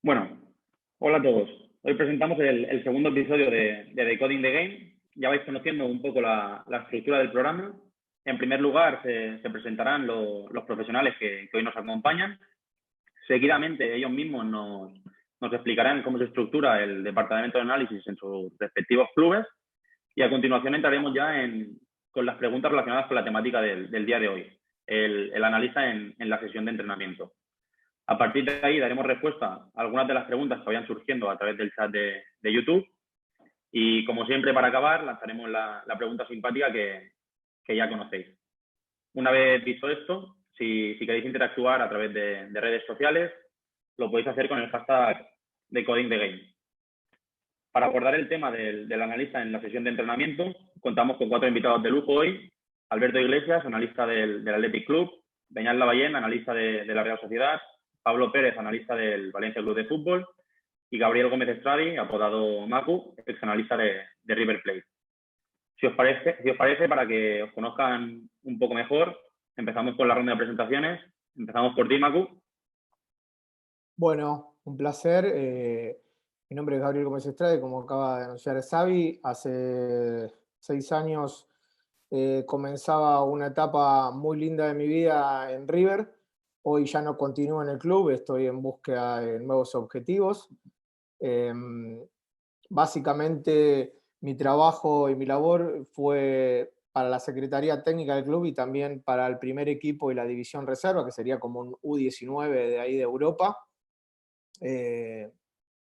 Bueno, hola a todos. Hoy presentamos el segundo episodio de Decoding the Game. Ya vais conociendo un poco la estructura del programa. En primer lugar, se presentarán los profesionales que hoy nos acompañan. Seguidamente, ellos mismos nos explicarán cómo se estructura el departamento de análisis en sus respectivos clubes. Y a continuación entraremos ya con las preguntas relacionadas con la temática del día de hoy, el analista en la sesión de entrenamiento. A partir de ahí daremos respuesta a algunas de las preguntas que vayan surgiendo a través del chat de YouTube. Y como siempre, para acabar, lanzaremos la pregunta simpática que ya conocéis. Una vez visto esto, si queréis interactuar a través de redes sociales, lo podéis hacer con el hashtag #DecodingTheGame. Para abordar el tema del analista en la sesión de entrenamiento, contamos con 4 invitados de lujo hoy. Alberto Iglesias, analista del Athletic Club; Beñat Lavallén, analista de la Real Sociedad; Pablo Pérez, analista del Valencia Club de Fútbol; y Gabriel Gómez Estradi, apodado Macu, ex analista de River Plate. Si os parece, para que os conozcan un poco mejor, empezamos con la ronda de presentaciones. Empezamos por ti, Macu. Bueno, un placer. Mi nombre es Gabriel Gómez Estrade, como acaba de anunciar Xavi. Hace 6 años comenzaba una etapa muy linda de mi vida en River. Hoy ya no continúo en el club, estoy en búsqueda de nuevos objetivos. Básicamente mi trabajo y mi labor fue para la Secretaría Técnica del club y también para el primer equipo y la división reserva, que sería como un U19 de ahí de Europa.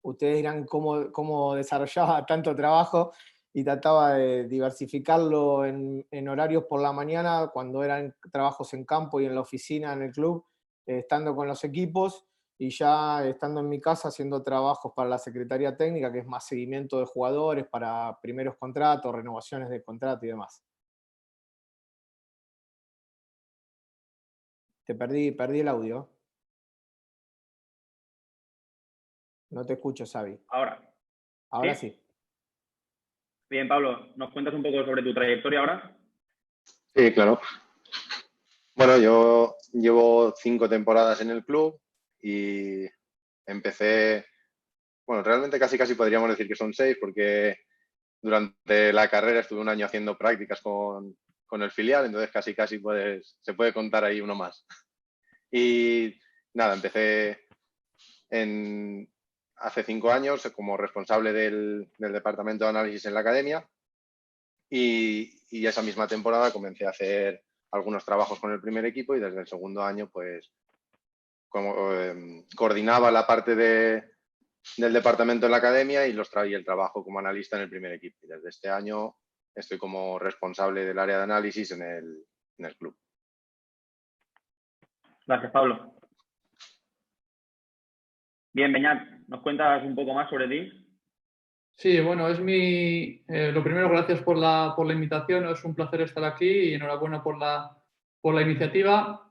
Ustedes dirán cómo desarrollaba tanto trabajo y trataba de diversificarlo en horarios por la mañana, cuando eran trabajos en campo y en la oficina, en el club, estando con los equipos, y ya estando en mi casa haciendo trabajos para la Secretaría Técnica, que es más seguimiento de jugadores para primeros contratos, renovaciones de contrato y demás. Perdí el audio. No te escucho, Xavi. Ahora ¿Sí? sí. Bien, Pablo, ¿nos cuentas un poco sobre tu trayectoria ahora? Sí, claro. Bueno, yo llevo 5 temporadas en el club y empecé, bueno, realmente casi podríamos decir que son 6, porque durante la carrera estuve un año haciendo prácticas con el filial, entonces casi se puede contar ahí uno más. Y nada, empecé hace 5 años como responsable del departamento de análisis en la academia, y esa misma temporada comencé a hacer algunos trabajos con el primer equipo, y desde el segundo año pues coordinaba la parte del departamento en la academia y el trabajo como analista en el primer equipo. Y desde este año estoy como responsable del área de análisis en el club. Gracias, Pablo. Bien, Beñat, ¿nos cuentas un poco más sobre ti? Sí, bueno, lo primero, gracias por la invitación. Es un placer estar aquí y enhorabuena por la iniciativa.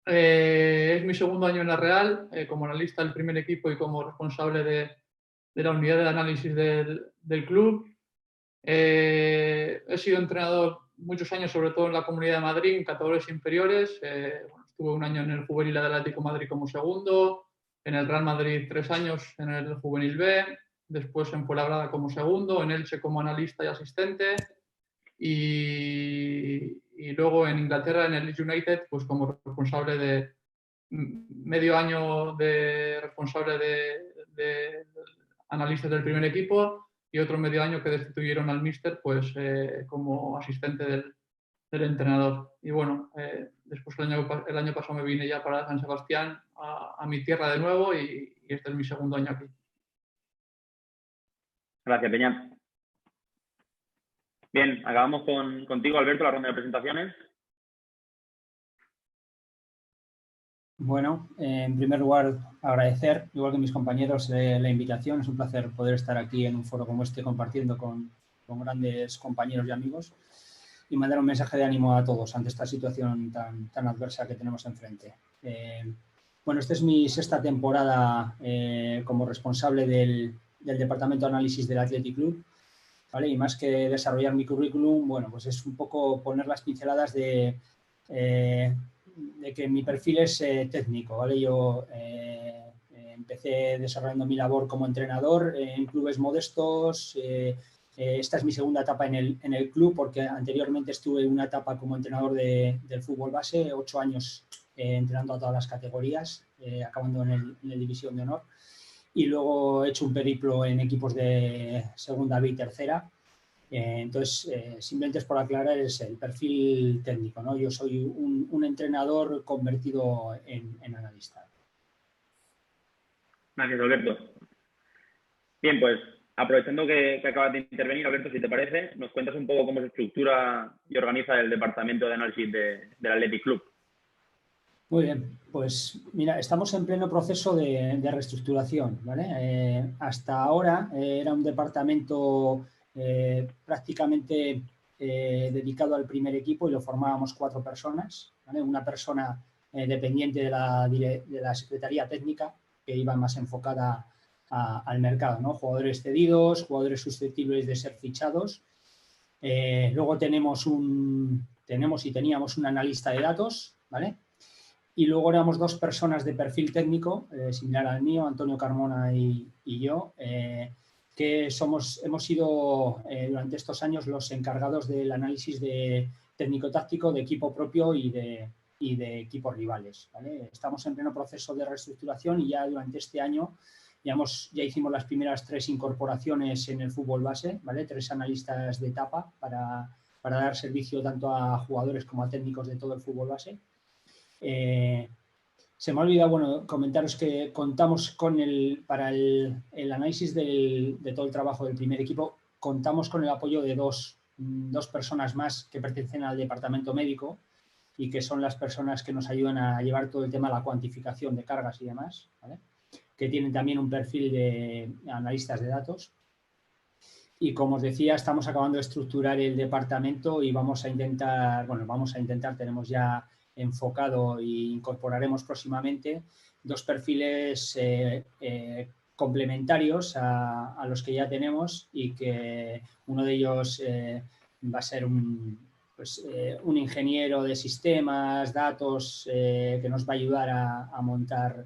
Es mi segundo año en la Real, como analista del primer equipo y como responsable de la unidad de análisis del club. He sido entrenador muchos años, sobre todo en la Comunidad de Madrid, en categorías inferiores. Estuve un año en el Juvenil del Atlético de Madrid como segundo, en el Real Madrid 3 años en el Juvenil B, después en Fuenlabrada como segundo, en Elche como analista y asistente, y luego en Inglaterra, en el Leeds United, pues como responsable de medio año de responsable de analistas del primer equipo, y otro medio año que destituyeron al míster, pues como asistente del entrenador. Y bueno, después el año pasado me vine ya para San Sebastián, a mi tierra de nuevo, y este es mi segundo año aquí. Gracias, Beñat. Bien, acabamos contigo, Alberto, la ronda de presentaciones. Bueno, en primer lugar, agradecer, igual que mis compañeros, la invitación. Es un placer poder estar aquí en un foro como este compartiendo con grandes compañeros y amigos, y mandar un mensaje de ánimo a todos ante esta situación tan adversa que tenemos enfrente. Bueno, esta es mi 6ª temporada como responsable del Departamento de Análisis del Athletic Club, ¿vale? Y más que desarrollar mi currículum, bueno, pues es un poco poner las pinceladas de que mi perfil es técnico, ¿vale? Yo Empecé desarrollando mi labor como entrenador en clubes modestos. Esta es mi segunda etapa en el club, porque anteriormente estuve en una etapa como entrenador del fútbol base, 8 años entrenando a todas las categorías, acabando en la división de honor. Y luego he hecho un periplo en equipos de segunda B y tercera. Entonces, simplemente es por aclarar, es el perfil técnico, ¿no? Yo soy un entrenador convertido en analista. Gracias, Alberto. Bien, pues aprovechando que acabas de intervenir, Alberto, si te parece, nos cuentas un poco cómo se estructura y organiza el departamento de análisis del Athletic Club. Muy bien, pues mira, estamos en pleno proceso de reestructuración, ¿vale? Hasta ahora era un departamento prácticamente dedicado al primer equipo y lo formábamos 4 personas, ¿vale? Una persona dependiente de la Secretaría Técnica, que iba más enfocada al mercado, ¿no? Jugadores cedidos, jugadores susceptibles de ser fichados. Luego teníamos un analista de datos, ¿vale? Y luego éramos 2 personas de perfil técnico, similar al mío, Antonio Carmona y yo, que hemos sido durante estos años los encargados del análisis técnico-táctico de equipo propio y de equipos rivales, ¿vale? Estamos en pleno proceso de reestructuración y ya durante este año ya hicimos las primeras 3 incorporaciones en el fútbol base, ¿vale? 3 analistas de etapa para dar servicio tanto a jugadores como a técnicos de todo el fútbol base. Se me ha olvidado comentaros que contamos con para el análisis de todo el trabajo del primer equipo, contamos con el apoyo de dos personas más que pertenecen al departamento médico y que son las personas que nos ayudan a llevar todo el tema de la cuantificación de cargas y demás, ¿vale? Que tienen también un perfil de analistas de datos. Y como os decía, estamos acabando de estructurar el departamento y vamos a intentar, tenemos ya enfocado e incorporaremos próximamente 2 perfiles complementarios a los que ya tenemos, y que uno de ellos va a ser un ingeniero de sistemas, datos, que nos va a ayudar a montar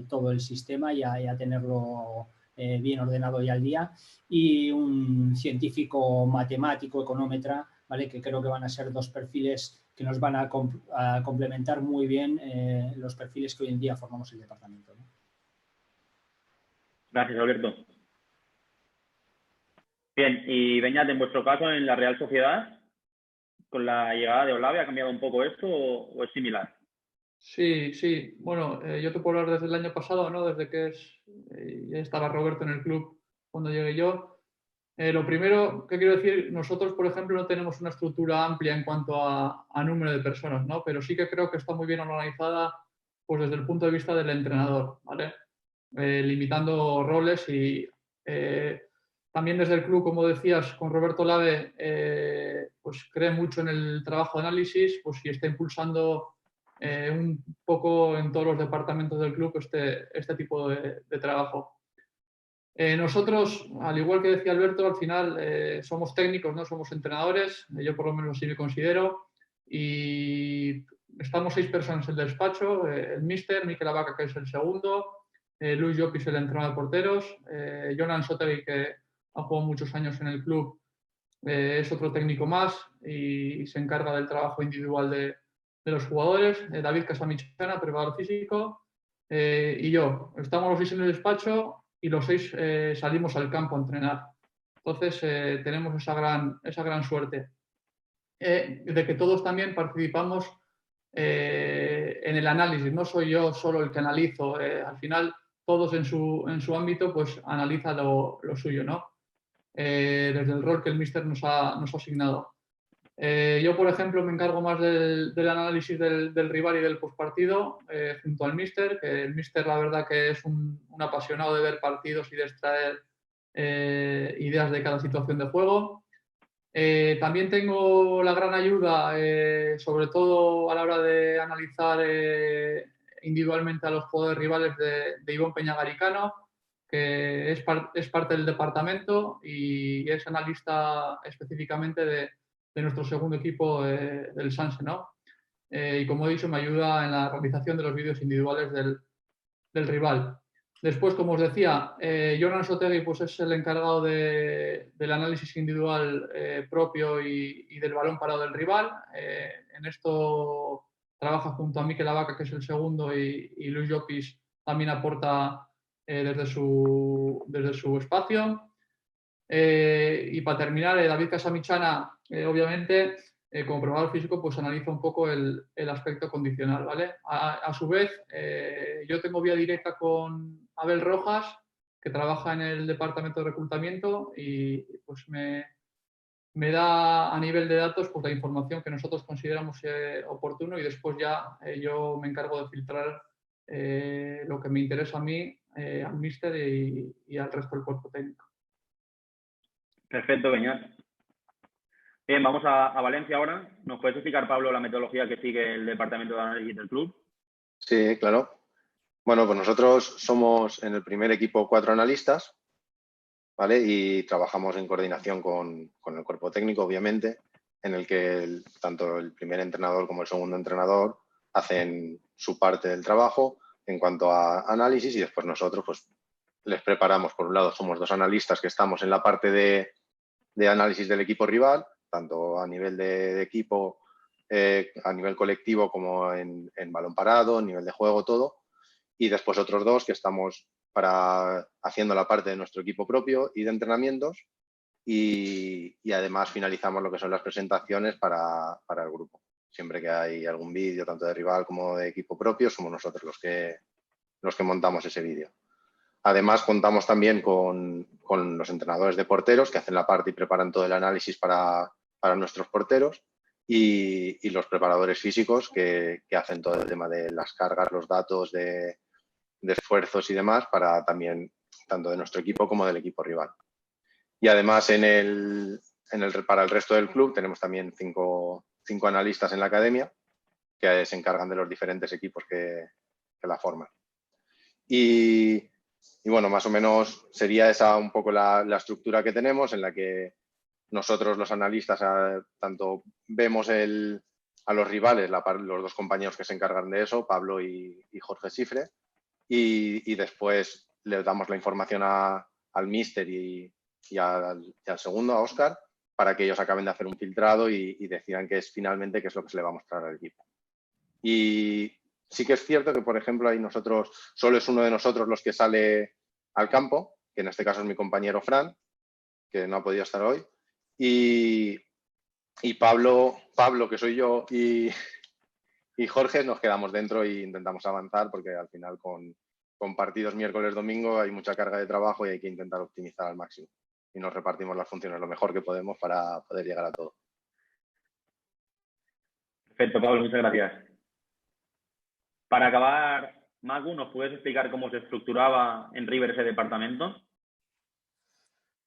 todo el sistema y a tenerlo bien ordenado y al día, y un científico matemático, económetra, ¿vale? Que creo que van a ser 2 perfiles que nos van a complementar muy bien los perfiles que hoy en día formamos el departamento, ¿no? Gracias, Alberto. Bien, y Beñat, en vuestro caso, en la Real Sociedad, con la llegada de Olave, ¿ha cambiado un poco esto o es similar? Sí. Bueno, yo te puedo hablar desde el año pasado, ¿no? Desde que ya estaba Roberto en el club cuando llegué yo. Lo primero que quiero decir, nosotros, por ejemplo, no tenemos una estructura amplia en cuanto a número de personas, ¿no? Pero sí que creo que está muy bien organizada, pues desde el punto de vista del entrenador, ¿vale? Limitando roles y también desde el club, como decías, con Roberto Lave, pues cree mucho en el trabajo de análisis, pues y está impulsando un poco en todos los departamentos del club este tipo de trabajo. Nosotros, al igual que decía Alberto, al final somos técnicos, no somos entrenadores, yo por lo menos así me considero, y estamos 6 personas en el despacho, el míster, Mikel Abaca, que es el segundo, Luis Llopis, el entrenador de porteros, Jonan Sotegui, que ha jugado muchos años en el club, es otro técnico más y se encarga del trabajo individual de los jugadores, David Casamichana, preparador físico, y yo. Estamos los 6 en el despacho y los 6 salimos al campo a entrenar. Entonces tenemos esa gran suerte de que todos también participamos en el análisis. No soy yo solo el que analizo, al final todos en su ámbito pues analiza lo suyo, ¿no? Desde el rol que el míster nos ha asignado. Yo, por ejemplo, me encargo más del análisis del rival y del postpartido junto al míster, que el míster la verdad que es un apasionado de ver partidos y de extraer ideas de cada situación de juego. También tengo la gran ayuda, sobre todo a la hora de analizar individualmente a los jugadores rivales de Ivón Peñagaricano, que es parte del departamento y es analista específicamente de nuestro segundo equipo del Sanse, ¿no? Y como he dicho, me ayuda en la realización de los vídeos individuales del rival. Después, como os decía, Jonan Sotegui pues, es el encargado del análisis individual propio y del balón parado del rival. En esto trabaja junto a Mikel Abaca, que es el segundo, y Luis Llopis también aporta desde su espacio. Y para terminar, David Casamichana, obviamente, como preparador físico, pues analiza un poco el aspecto condicional, ¿vale? A su vez, yo tengo vía directa con Abel Rojas, que trabaja en el departamento de reclutamiento y pues me da a nivel de datos pues, la información que nosotros consideramos oportuno y después ya yo me encargo de filtrar lo que me interesa a mí, al míster y al resto del cuerpo técnico. Perfecto, Beñat. Bien, vamos a Valencia ahora. ¿Nos puedes explicar, Pablo, la metodología que sigue el departamento de análisis del club? Sí, claro. Bueno, pues nosotros somos en el primer equipo 4 analistas, ¿vale? Y trabajamos en coordinación con el cuerpo técnico, obviamente, en el que tanto el primer entrenador como el segundo entrenador hacen su parte del trabajo en cuanto a análisis y después nosotros pues les preparamos. Por un lado, somos 2 analistas que estamos en la parte de análisis del equipo rival, tanto a nivel de equipo, a nivel colectivo como en balón parado, nivel de juego, todo. Y después otros 2 que estamos haciendo la parte de nuestro equipo propio y de entrenamientos y además finalizamos lo que son las presentaciones para el grupo. Siempre que hay algún vídeo, tanto de rival como de equipo propio, somos nosotros los que montamos ese vídeo. Además, contamos también con los entrenadores de porteros que hacen la parte y preparan todo el análisis para nuestros porteros y los preparadores físicos que hacen todo el tema de las cargas, los datos de esfuerzos y demás para también, tanto de nuestro equipo como del equipo rival. Y además para el resto del club tenemos también 5 analistas en la academia que se encargan de los diferentes equipos que la forman. Y bueno, más o menos sería esa un poco la estructura que tenemos, en la que nosotros los analistas tanto vemos a los rivales, los 2 compañeros que se encargan de eso, Pablo y Jorge Cifre, y después le damos la información al míster y al segundo, a Óscar, para que ellos acaben de hacer un filtrado y decidan qué es finalmente qué es lo que se le va a mostrar al equipo. Y sí que es cierto que, por ejemplo, ahí solo es uno de nosotros los que sale al campo, que en este caso es mi compañero Fran, que no ha podido estar hoy, y Pablo, que soy yo, y Jorge nos quedamos dentro e intentamos avanzar porque al final con partidos miércoles, domingo hay mucha carga de trabajo y hay que intentar optimizar al máximo. Y nos repartimos las funciones lo mejor que podemos para poder llegar a todo. Perfecto, Pablo, muchas gracias. Para acabar, Magu, ¿nos puedes explicar cómo se estructuraba en River ese departamento?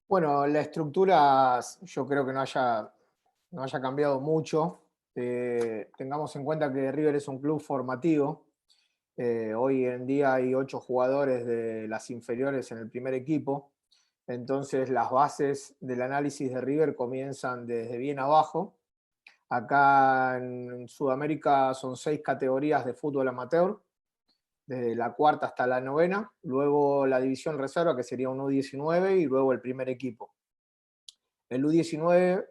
Bueno, la estructura yo creo que no haya cambiado mucho. Tengamos en cuenta que River es un club formativo. Hoy en día hay 8 jugadores de las inferiores en el primer equipo. Entonces las bases del análisis de River comienzan desde bien abajo. Acá en Sudamérica son 6 categorías de fútbol amateur, desde la 4ª hasta la 9ª, luego la división reserva, que sería un U19, y luego el primer equipo. El U19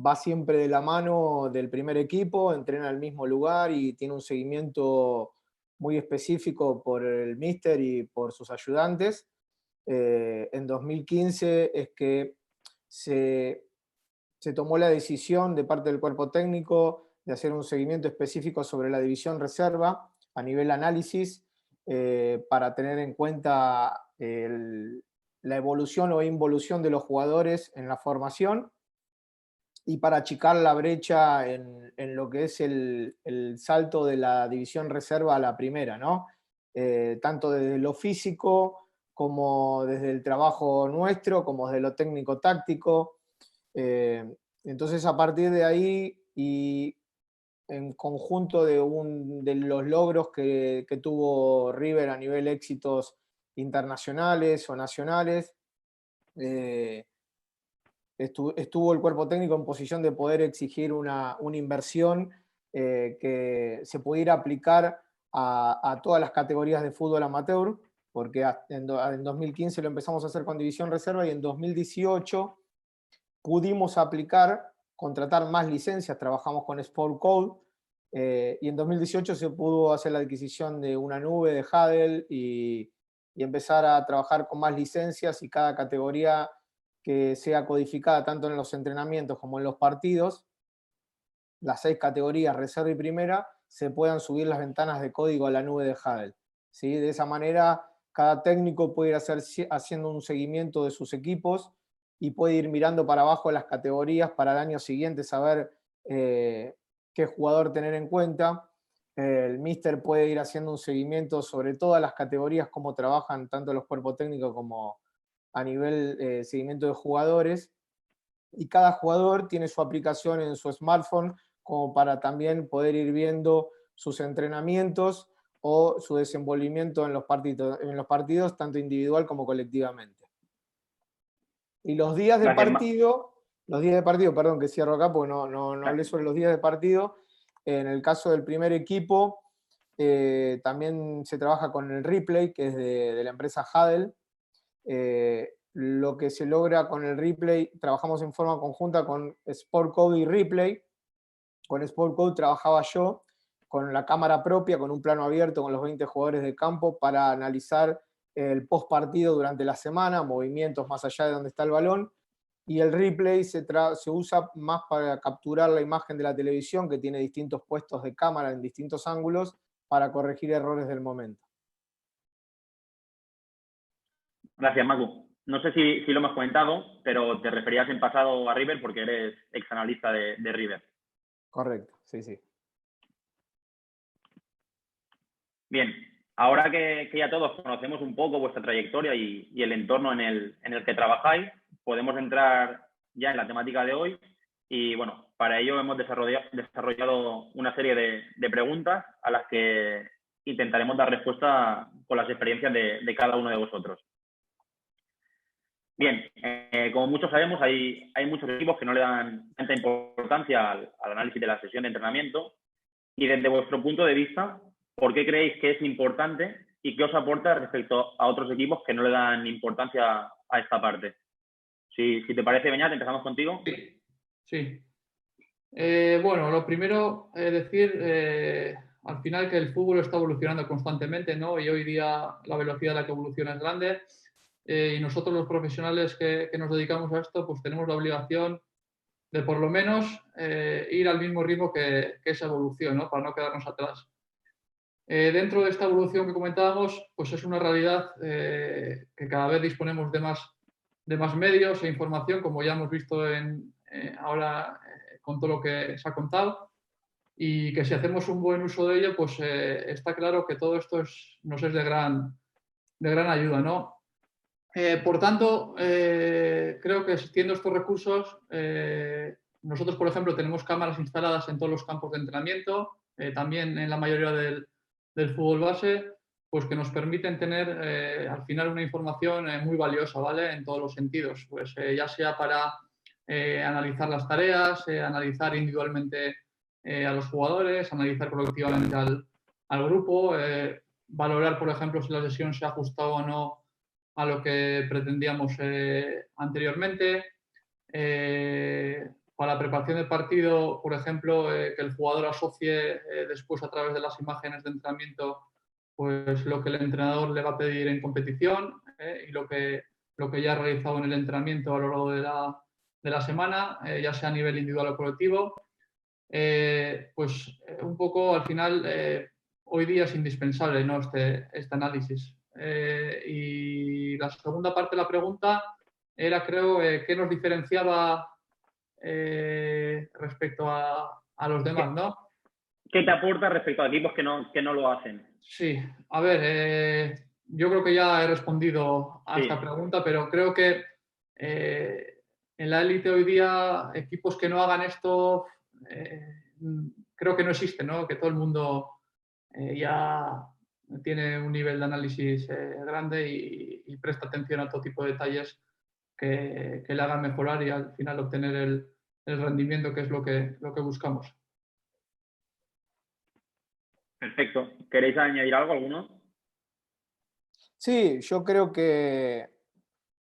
va siempre de la mano del primer equipo, entrena en el mismo lugar y tiene un seguimiento muy específico por el míster y por sus ayudantes. En 2015 es que se tomó la decisión de parte del cuerpo técnico de hacer un seguimiento específico sobre la división reserva a nivel análisis para tener en cuenta la evolución o involución de los jugadores en la formación y para achicar la brecha en lo que es el salto de la división reserva a la primera, ¿no? Tanto desde lo físico como desde el trabajo nuestro, como desde lo técnico-táctico. Entonces, a partir de ahí y en conjunto de los logros que tuvo River a nivel éxitos internacionales o nacionales, estuvo el cuerpo técnico en posición de poder exigir una inversión que se pudiera aplicar a todas las categorías de fútbol amateur, porque en 2015 lo empezamos a hacer con división reserva y en 2018 pudimos contratar más licencias, trabajamos con Sport Code, y en 2018 se pudo hacer la adquisición de una nube de Hudl y empezar a trabajar con más licencias y cada categoría que sea codificada tanto en los entrenamientos como en los partidos, las 6 categorías, reserva y primera, se puedan subir las ventanas de código a la nube de Hudl, ¿sí? De esa manera, cada técnico puede ir haciendo un seguimiento de sus equipos y puede ir mirando para abajo las categorías para el año siguiente, saber qué jugador tener en cuenta. El míster puede ir haciendo un seguimiento sobre todas las categorías, cómo trabajan tanto los cuerpos técnicos como a nivel seguimiento de jugadores. Y cada jugador tiene su aplicación en su smartphone como para también poder ir viendo sus entrenamientos o su desenvolvimiento en los partidos tanto individual como colectivamente. Y los días de partido, perdón que cierro acá porque no hablé sobre los días de partido. En el caso del primer equipo, también se trabaja con el replay, que es de la empresa Hudl. Lo que se logra con el replay, trabajamos en forma conjunta con Sport Code y Replay. Con Sport Code trabajaba yo con la cámara propia, con un plano abierto con los 20 jugadores de campo para analizar el post partido durante la semana, movimientos más allá de donde está el balón. Y el replay se usa más para capturar la imagen de la televisión, que tiene distintos puestos de cámara en distintos ángulos, para corregir errores del momento. Gracias, Macu. No sé si lo hemos comentado, pero te referías en pasado a River porque eres ex analista de River. Correcto, sí, sí. Bien, ahora que ya todos conocemos un poco vuestra trayectoria y el entorno en el que trabajáis, podemos entrar ya en la temática de hoy. Y bueno, para ello hemos desarrollado una serie de preguntas a las que intentaremos dar respuesta con las experiencias de cada uno de vosotros. Bien, como muchos sabemos, hay muchos equipos que no le dan tanta importancia al análisis de la sesión de entrenamiento. Y desde vuestro punto de vista, ¿por qué creéis que es importante y qué os aporta respecto a otros equipos que no le dan importancia a esta parte? Si te parece, Beñat, empezamos contigo. Sí. Bueno, lo primero es decir, al final que el fútbol está evolucionando constantemente, ¿no? Y hoy día la velocidad a la que evoluciona es grande. Y nosotros los profesionales que nos dedicamos a esto, pues tenemos la obligación de por lo menos ir al mismo ritmo que esa evolución, ¿no? Para no quedarnos atrás. Dentro de esta evolución que comentábamos, pues es una realidad que cada vez disponemos de más medios e información, como ya hemos visto ahora con todo lo que se ha contado, y que si hacemos un buen uso de ello, pues está claro que todo esto nos es de gran ayuda, ¿no? Por tanto, creo que existiendo estos recursos, nosotros, por ejemplo, tenemos cámaras instaladas en todos los campos de entrenamiento, también en la mayoría del fútbol base, pues que nos permiten tener al final una información muy valiosa, ¿vale? En todos los sentidos, pues ya sea para analizar las tareas, analizar individualmente a los jugadores, analizar colectivamente al grupo, valorar, por ejemplo, si la sesión se ha ajustado o no a lo que pretendíamos anteriormente. Para la preparación del partido, por ejemplo, que el jugador asocie después a través de las imágenes de entrenamiento pues lo que el entrenador le va a pedir en competición y lo que ya ha realizado en el entrenamiento a lo largo de la semana, ya sea a nivel individual o colectivo. Pues un poco al final hoy día es indispensable, ¿no? este análisis. Y la segunda parte de la pregunta era, creo, qué nos diferenciaba respecto a los demás, ¿no? ¿Qué te aporta respecto a equipos que no lo hacen? Sí, a ver, yo creo que ya he respondido a esta pregunta, pero creo que en la élite hoy día equipos que no hagan esto creo que no existen, ¿no? Que todo el mundo ya tiene un nivel de análisis grande y presta atención a todo tipo de detalles que le hagan mejorar y al final obtener el rendimiento que es lo que buscamos. Perfecto. ¿Queréis añadir algo, alguno? Sí, yo creo que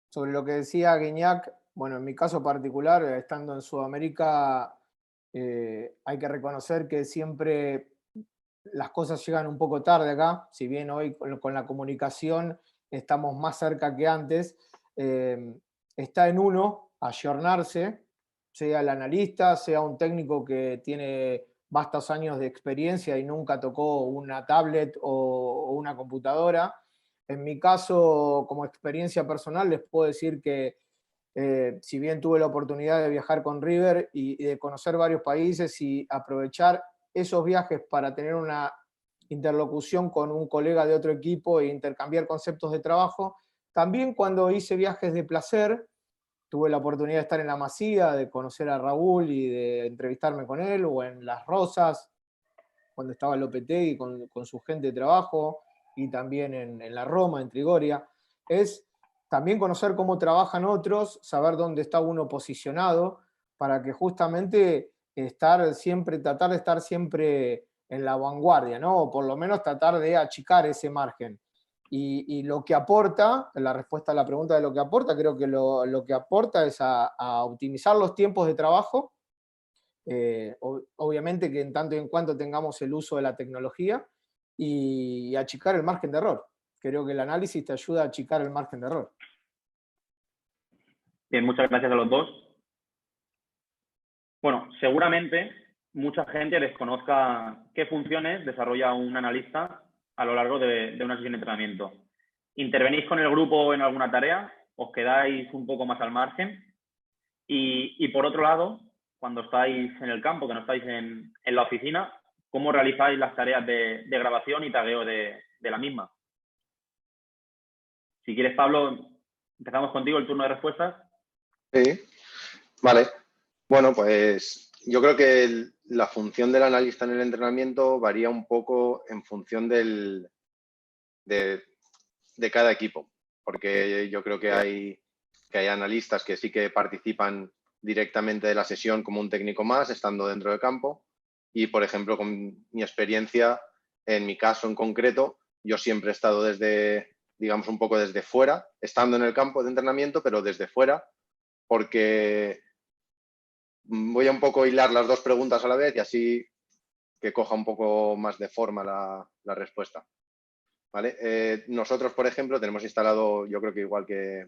sobre lo que decía Guiñac, bueno, en mi caso particular, estando en Sudamérica, hay que reconocer que siempre las cosas llegan un poco tarde acá, si bien hoy con la comunicación estamos más cerca que antes, está en uno ayornarse, sea el analista, sea un técnico que tiene vastos años de experiencia y nunca tocó una tablet o una computadora. En mi caso, como experiencia personal, les puedo decir que si bien tuve la oportunidad de viajar con River y de conocer varios países y aprovechar esos viajes para tener una interlocución con un colega de otro equipo e intercambiar conceptos de trabajo, también cuando hice viajes de placer, tuve la oportunidad de estar en la Masía, de conocer a Raúl y de entrevistarme con él, o en Las Rosas, cuando estaba Lopetegui con su gente de trabajo, y también en la Roma, en Trigoria, es también conocer cómo trabajan otros, saber dónde está uno posicionado, para que justamente tratar de estar siempre en la vanguardia, ¿no? O por lo menos tratar de achicar ese margen. Y lo que aporta, la respuesta a la pregunta de lo que aporta, creo que lo que aporta es a optimizar los tiempos de trabajo, obviamente que en tanto y en cuanto tengamos el uso de la tecnología, y achicar el margen de error. Creo que el análisis te ayuda a achicar el margen de error. Bien, muchas gracias a los dos. Bueno, seguramente mucha gente desconozca qué funciones desarrolla un analista a lo largo de una sesión de entrenamiento. ¿Intervenís con el grupo en alguna tarea? ¿Os quedáis un poco más al margen? Y por otro lado, cuando estáis en el campo, que no estáis en la oficina, ¿cómo realizáis las tareas de grabación y tagueo de la misma? Si quieres, Pablo, empezamos contigo el turno de respuestas. Sí, vale. Bueno, pues yo creo que la función del analista en el entrenamiento varía un poco en función de cada equipo, porque yo creo que hay analistas que sí que participan directamente de la sesión como un técnico más, estando dentro del campo. Y, por ejemplo, con mi experiencia, en mi caso en concreto, yo siempre he estado digamos, un poco desde fuera, estando en el campo de entrenamiento, pero desde fuera, porque voy a un poco hilar las dos preguntas a la vez y así que coja un poco más de forma la respuesta. ¿Vale? Nosotros, por ejemplo, tenemos instalado, yo creo que igual que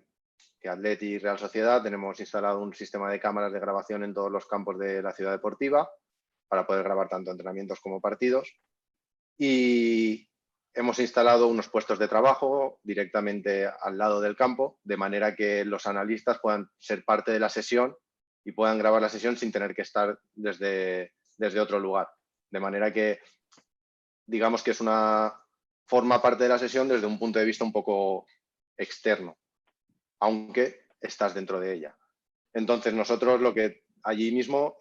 Atleti y Real Sociedad, tenemos instalado un sistema de cámaras de grabación en todos los campos de la ciudad deportiva para poder grabar tanto entrenamientos como partidos. Y hemos instalado unos puestos de trabajo directamente al lado del campo, de manera que los analistas puedan ser parte de la sesión y puedan grabar la sesión sin tener que estar desde otro lugar. De manera que, digamos que forma parte de la sesión desde un punto de vista un poco externo, aunque estás dentro de ella. Entonces, nosotros lo que allí mismo,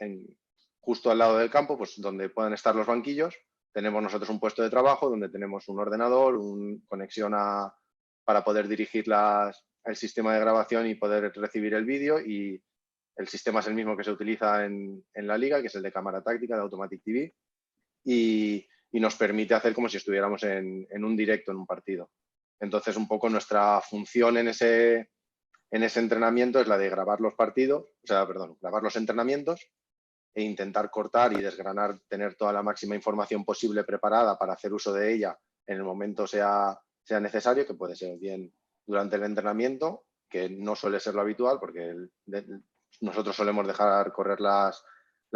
justo al lado del campo, pues donde puedan estar los banquillos, tenemos nosotros un puesto de trabajo donde tenemos un ordenador, una conexión para poder dirigir el sistema de grabación y poder recibir el vídeo, y el sistema es el mismo que se utiliza en la liga, que es el de cámara táctica de Automatic TV, y nos permite hacer como si estuviéramos en un directo en un partido. Entonces, un poco nuestra función en ese entrenamiento es la de grabar los partidos, grabar los entrenamientos e intentar cortar y desgranar, tener toda la máxima información posible preparada para hacer uso de ella en el momento sea necesario, que puede ser bien durante el entrenamiento, que no suele ser lo habitual porque nosotros solemos dejar correr las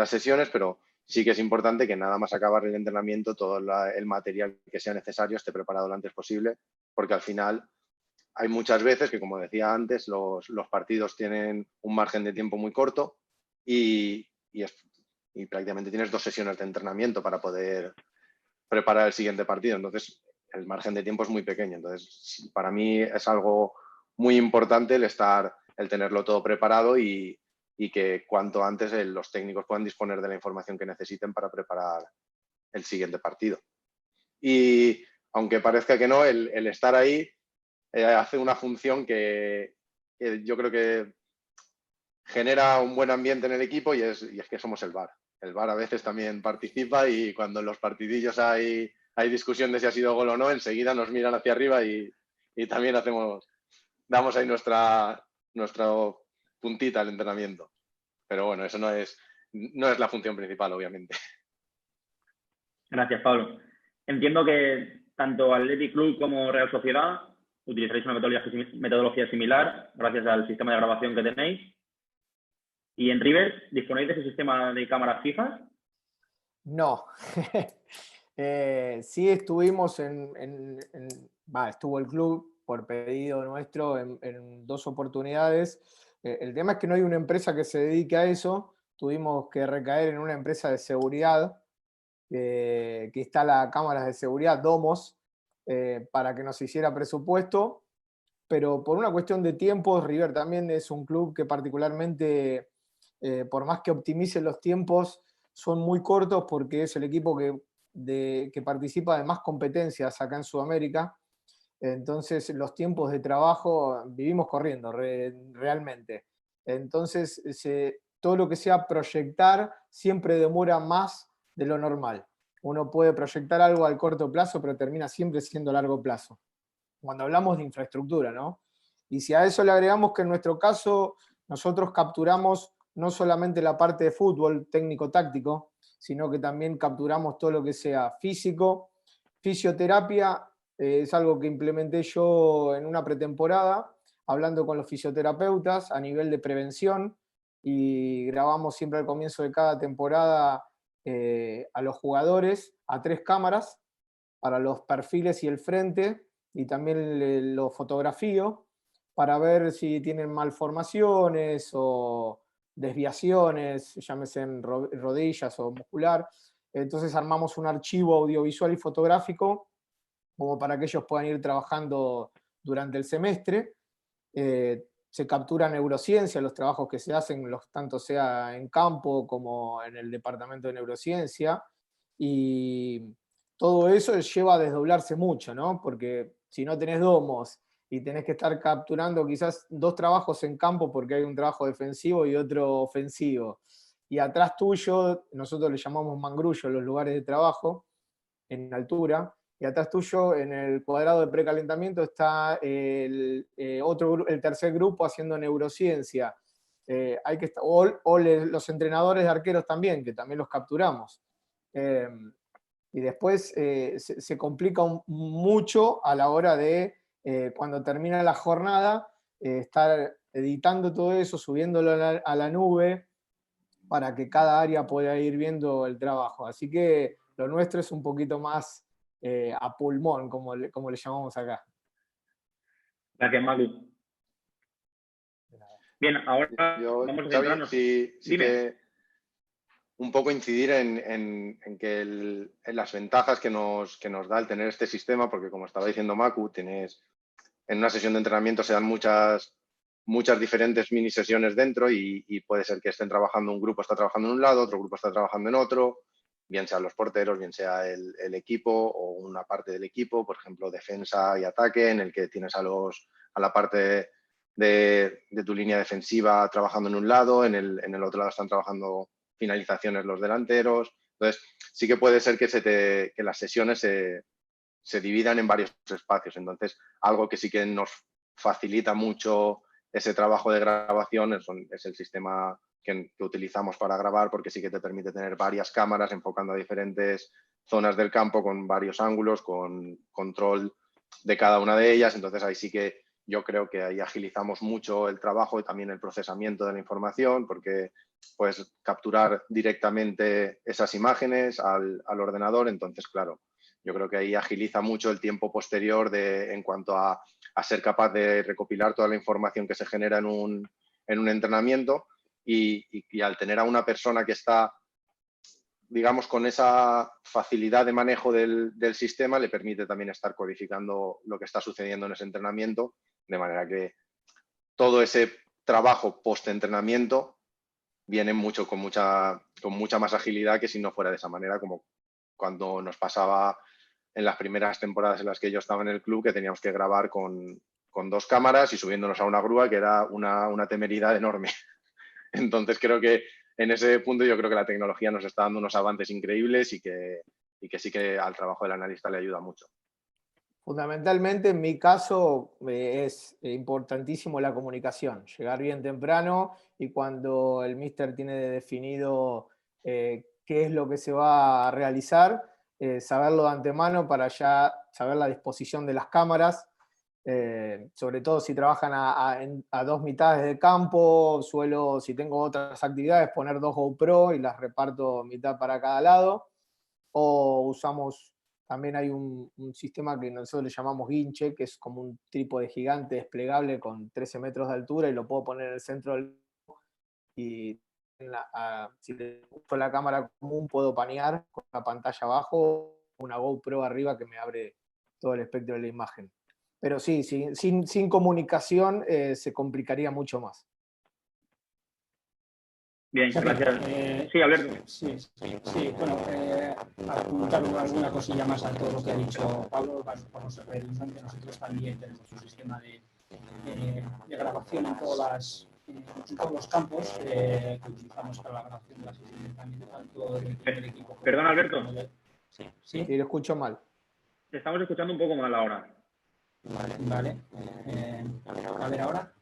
sesiones, pero sí que es importante que nada más acabar el entrenamiento todo el material que sea necesario esté preparado lo antes posible, porque al final hay muchas veces que, como decía antes, los partidos tienen un margen de tiempo muy corto y prácticamente tienes 2 sesiones de entrenamiento para poder preparar el siguiente partido. Entonces, el margen de tiempo es muy pequeño. Entonces, para mí es algo muy importante el tenerlo todo preparado y que cuanto antes los técnicos puedan disponer de la información que necesiten para preparar el siguiente partido. Y aunque parezca que no, el estar ahí hace una función que yo creo que genera un buen ambiente en el equipo, y es que somos el VAR. El VAR a veces también participa, y cuando en los partidillos hay discusión de si ha sido gol o no, enseguida nos miran hacia arriba y y también damos ahí nuestra puntita al entrenamiento. Pero bueno, eso no es la función principal, obviamente. Gracias, Pablo. Entiendo que tanto Athletic Club como Real Sociedad utilizaréis una metodología similar gracias al sistema de grabación que tenéis. ¿Y en Rivers disponéis de ese sistema de cámaras fijas? No. Sí estuvimos estuvo el club por pedido nuestro en 2 oportunidades. El tema es que no hay una empresa que se dedique a eso. Tuvimos que recaer en una empresa de seguridad que instala cámaras de seguridad, domos, para que nos hiciera presupuesto. Pero por una cuestión de tiempos, River también es un club que particularmente, por más que optimice los tiempos, son muy cortos porque es el equipo que participa de más competencias acá en Sudamérica. Entonces los tiempos de trabajo vivimos corriendo realmente. Entonces todo lo que sea proyectar siempre demora más de lo normal. Uno puede proyectar algo al corto plazo, pero termina siempre siendo a largo plazo. Cuando hablamos de infraestructura, ¿no? Y si a eso le agregamos que en nuestro caso nosotros capturamos no solamente la parte de fútbol técnico-táctico, sino que también capturamos todo lo que sea físico, fisioterapia, es algo que implementé yo en una pretemporada, hablando con los fisioterapeutas a nivel de prevención, y grabamos siempre al comienzo de cada temporada a los jugadores a 3 cámaras para los perfiles y el frente, y también lo fotografío para ver si tienen malformaciones o desviaciones, llámese en rodillas o muscular. Entonces armamos un archivo audiovisual y fotográfico como para que ellos puedan ir trabajando durante el semestre. Se captura neurociencia, los trabajos que se hacen, tanto sea en campo como en el departamento de neurociencia, y todo eso lleva a desdoblarse mucho, ¿no? Porque si no tenés domos y tenés que estar capturando quizás 2 trabajos en campo porque hay un trabajo defensivo y otro ofensivo, y atrás tuyo, nosotros le llamamos mangrullo los lugares de trabajo, en altura, y atrás tuyo, en el cuadrado de precalentamiento, está el tercer grupo haciendo neurociencia. Hay que estar, los entrenadores de arqueros también, que también los capturamos. Y después se complica mucho a la hora de, cuando termina la jornada, estar editando todo eso, subiéndolo a la nube, para que cada área pueda ir viendo el trabajo. Así que lo nuestro es un poquito más a pulmón, como le llamamos acá. Gracias, Manu. Bien, ahora Yo, vamos a Xavi, centrarnos. sí que un poco incidir en las ventajas que nos da el tener este sistema, porque como estaba diciendo Macu, en una sesión de entrenamiento se dan muchas diferentes mini sesiones dentro y puede ser que estén trabajando, un grupo está trabajando en un lado, otro grupo está trabajando en otro, bien sean los porteros, bien sea el equipo o una parte del equipo, por ejemplo, defensa y ataque, en el que tienes a la parte de tu línea defensiva trabajando en un lado, en el otro lado están trabajando finalizaciones los delanteros. Entonces, sí que puede ser que las sesiones se dividan en varios espacios. Entonces, algo que sí que nos facilita mucho ese trabajo de grabación es el sistema que utilizamos para grabar, porque sí que te permite tener varias cámaras enfocando a diferentes zonas del campo con varios ángulos, con control de cada una de ellas. Entonces, ahí sí que yo creo que ahí agilizamos mucho el trabajo y también el procesamiento de la información, porque puedes capturar directamente esas imágenes al ordenador. Entonces, claro, yo creo que ahí agiliza mucho el tiempo posterior en cuanto a ser capaz de recopilar toda la información que se genera en un entrenamiento y al tener a una persona que está, digamos, con esa facilidad de manejo del sistema, le permite también estar codificando lo que está sucediendo en ese entrenamiento, de manera que todo ese trabajo post-entrenamiento viene con mucha más agilidad que si no fuera de esa manera, como cuando nos pasaba en las primeras temporadas en las que yo estaba en el club, que teníamos que grabar con 2 cámaras y subiéndonos a una grúa, que era una temeridad enorme. Entonces creo que en ese punto yo creo que la tecnología nos está dando unos avances increíbles y que sí que al trabajo del analista le ayuda mucho. Fundamentalmente, en mi caso, es importantísimo la comunicación, llegar bien temprano y cuando el míster tiene definido qué es lo que se va a realizar, saberlo de antemano para ya saber la disposición de las cámaras, sobre todo si trabajan a dos mitades de campo, suelo, si tengo otras actividades, poner 2 GoPro y las reparto mitad para cada lado, o usamos, también hay un sistema que nosotros le llamamos guinche, que es como un trípode gigante desplegable con 13 metros de altura y lo puedo poner en el centro del... y si le uso la cámara común puedo panear con la pantalla abajo, una GoPro arriba que me abre todo el espectro de la imagen. Pero sí, sin comunicación se complicaría mucho más. Bien, gracias. Sí, Alberto. Sí, bueno, apuntar alguna cosilla más a todo lo que ha dicho Pablo. Como se ve, nosotros también tenemos un sistema de grabación en todos los campos que utilizamos para la grabación de las sesiones también, tanto del primer equipo. Perdón, Alberto. Sí, lo escucho mal. Te estamos escuchando un poco mal ahora. Vale. A ver ahora.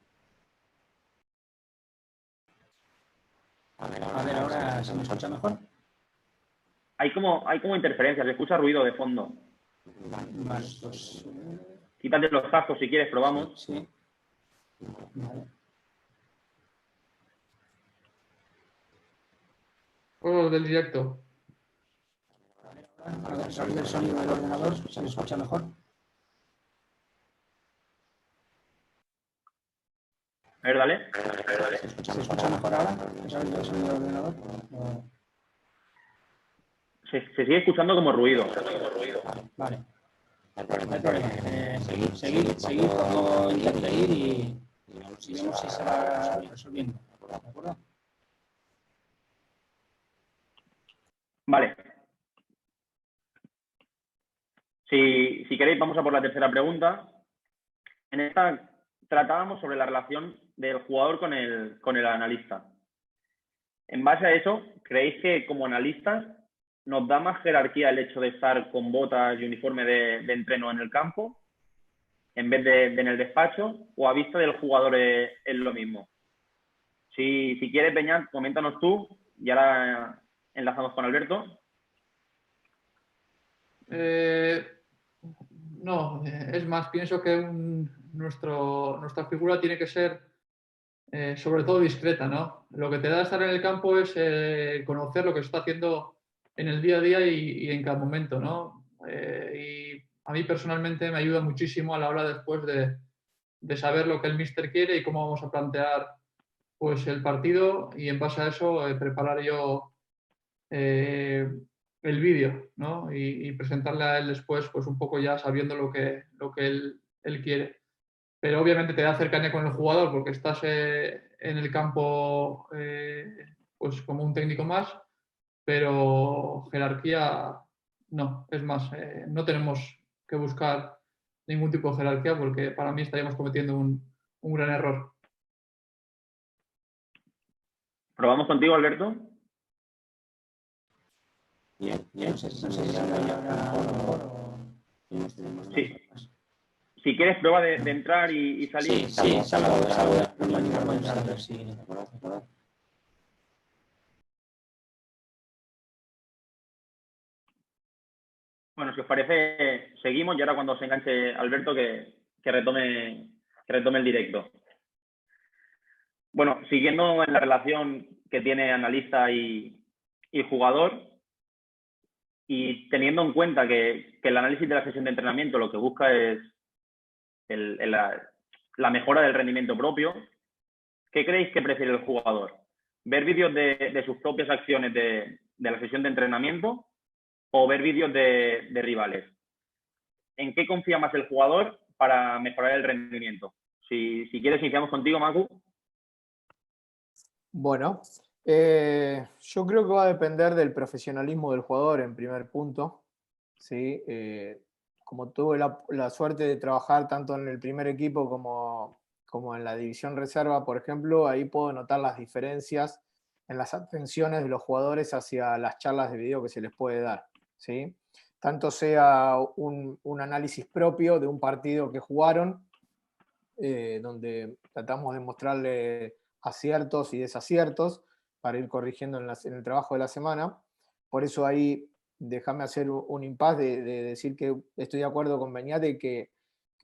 A ver, ahora se me escucha mejor. Hay como interferencia, se escucha ruido de fondo. Vale, pues... Quítate los cascos si quieres, probamos. Sí. Vale. O del directo. A ver, salir del sonido del ordenador, ¿se me escucha mejor? A ver, dale. ¿Se escucha mejor ahora? ¿Salir del sonido del ordenador? Se sigue escuchando como ruido. Vale. No hay problema. Seguir cuando intente ir y si vemos si se va resolviendo. ¿De acuerdo? Vale. Si queréis, vamos a por la tercera pregunta. En esta tratábamos sobre la relación del jugador con el analista. En base a eso, ¿creéis que como analistas nos da más jerarquía el hecho de estar con botas y uniforme de entreno en el campo en vez de en el despacho, o a vista del jugador es lo mismo? Si quieres, Beñat, coméntanos tú y ahora enlazamos con Alberto. No, es más, pienso que nuestra figura tiene que ser sobre todo discreta, ¿no? Lo que te da estar en el campo es conocer lo que se está haciendo en el día a día y en cada momento, ¿no? Y a mí personalmente me ayuda muchísimo a la hora después de saber lo que el míster quiere y cómo vamos a plantear pues, el partido, y en base a eso preparar yo el vídeo, ¿no? Y presentarle a él después pues un poco ya sabiendo lo que él quiere. Pero obviamente te da cercanía con el jugador porque estás en el campo pues como un técnico más, pero jerarquía no. Es más, no tenemos que buscar ningún tipo de jerarquía porque para mí estaríamos cometiendo un gran error. ¿Probamos contigo, Alberto? Bien. No sé si se ya mejor o... Sí. Si quieres, prueba de entrar y salir. Sí, salgo de entrar a ver si... Bueno, si os parece, seguimos y ahora cuando se enganche Alberto que retome el directo. Bueno, siguiendo en la relación que tiene analista y jugador, y teniendo en cuenta que el análisis de la sesión de entrenamiento lo que busca es la mejora del rendimiento propio, ¿qué creéis que prefiere el jugador? ¿Ver vídeos de sus propias acciones de la sesión de entrenamiento o ver vídeos de rivales? ¿En qué confía más el jugador para mejorar el rendimiento? Si quieres, iniciamos contigo, Macu. Bueno, yo creo que va a depender del profesionalismo del jugador en primer punto. ¿Sí? Como tuve la suerte de trabajar tanto en el primer equipo como en la división reserva, por ejemplo, ahí puedo notar las diferencias en las atenciones de los jugadores hacia las charlas de video que se les puede dar. ¿Sí? tanto sea un análisis propio de un partido que jugaron, donde tratamos de mostrarle aciertos y desaciertos para ir corrigiendo en el trabajo de la semana. Por eso ahí déjame hacer un impasse de decir que estoy de acuerdo con Beñate, que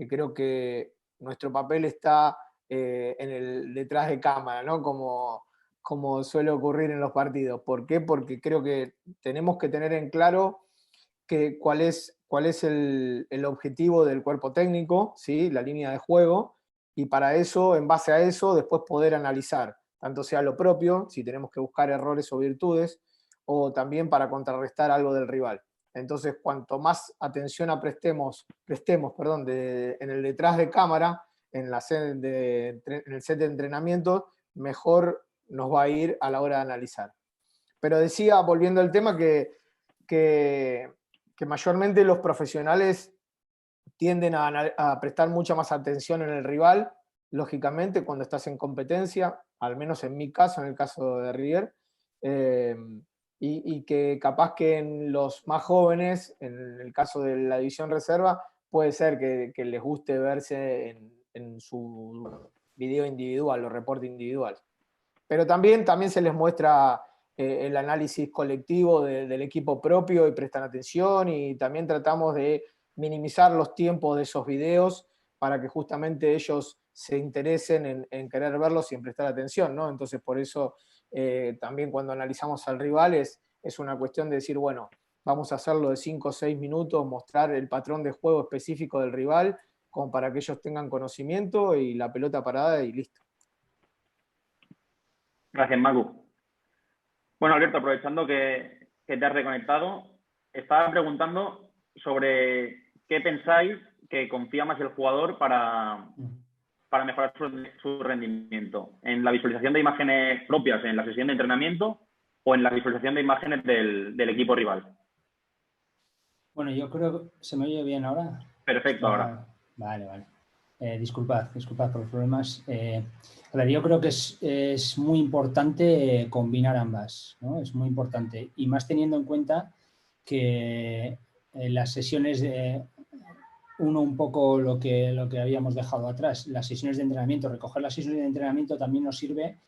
creo que nuestro papel está en el detrás de cámara, ¿no? Como suele ocurrir en los partidos. ¿Por qué? Porque creo que tenemos que tener en claro cuál es el objetivo del cuerpo técnico, ¿sí? La línea de juego, y para eso, en base a eso, después poder analizar, tanto sea lo propio, si tenemos que buscar errores o virtudes, o también para contrarrestar algo del rival. Entonces, cuanto más atención prestemos en el detrás de cámara, en el set de entrenamiento, mejor nos va a ir a la hora de analizar. Pero decía, volviendo al tema, que mayormente los profesionales tienden a prestar mucha más atención en el rival, lógicamente, cuando estás en competencia, al menos en mi caso, en el caso de River, y que capaz que en los más jóvenes, en el caso de la división reserva, puede ser que les guste verse en su video individual o reporte individual. Pero también se les muestra el análisis colectivo del equipo propio y prestan atención, y también tratamos de minimizar los tiempos de esos videos para que justamente ellos se interesen en querer verlos y en prestar atención, ¿no? Entonces, por eso también cuando analizamos al rival es una cuestión de decir, bueno, vamos a hacerlo de 5 o 6 minutos, mostrar el patrón de juego específico del rival, como para que ellos tengan conocimiento y la pelota parada y listo. Gracias, Macu. Bueno, Alberto, aprovechando que te has reconectado, estaba preguntando sobre qué pensáis que confía más el jugador para mejorar su rendimiento. ¿En la visualización de imágenes propias en la sesión de entrenamiento o en la visualización de imágenes del equipo rival? Bueno, yo creo que se me oye bien ahora. Perfecto, ahora. Vale. Disculpad por los problemas. A ver, yo creo que es muy importante combinar ambas, ¿no? Es muy importante. Y más teniendo en cuenta que las sesiones un poco lo que habíamos dejado atrás, las sesiones de entrenamiento, recoger las sesiones de entrenamiento también nos sirve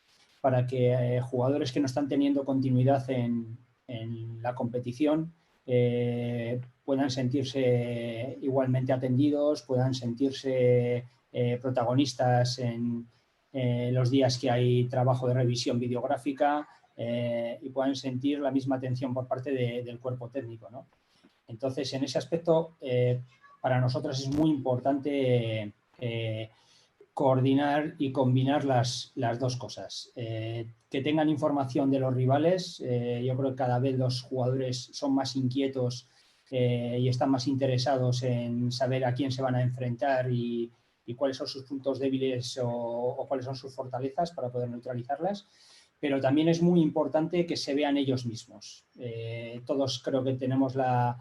para que jugadores que no están teniendo continuidad en la competición puedan sentirse igualmente atendidos, puedan sentirse protagonistas en los días que hay trabajo de revisión videográfica y puedan sentir la misma atención por parte del cuerpo técnico, ¿no? Entonces, en ese aspecto, para nosotros es muy importante coordinar y combinar las dos cosas. Que tengan información de los rivales. Yo creo que cada vez los jugadores son más inquietos y están más interesados en saber a quién se van a enfrentar y cuáles son sus puntos débiles o cuáles son sus fortalezas para poder neutralizarlas. Pero también es muy importante que se vean ellos mismos. Todos creo que tenemos la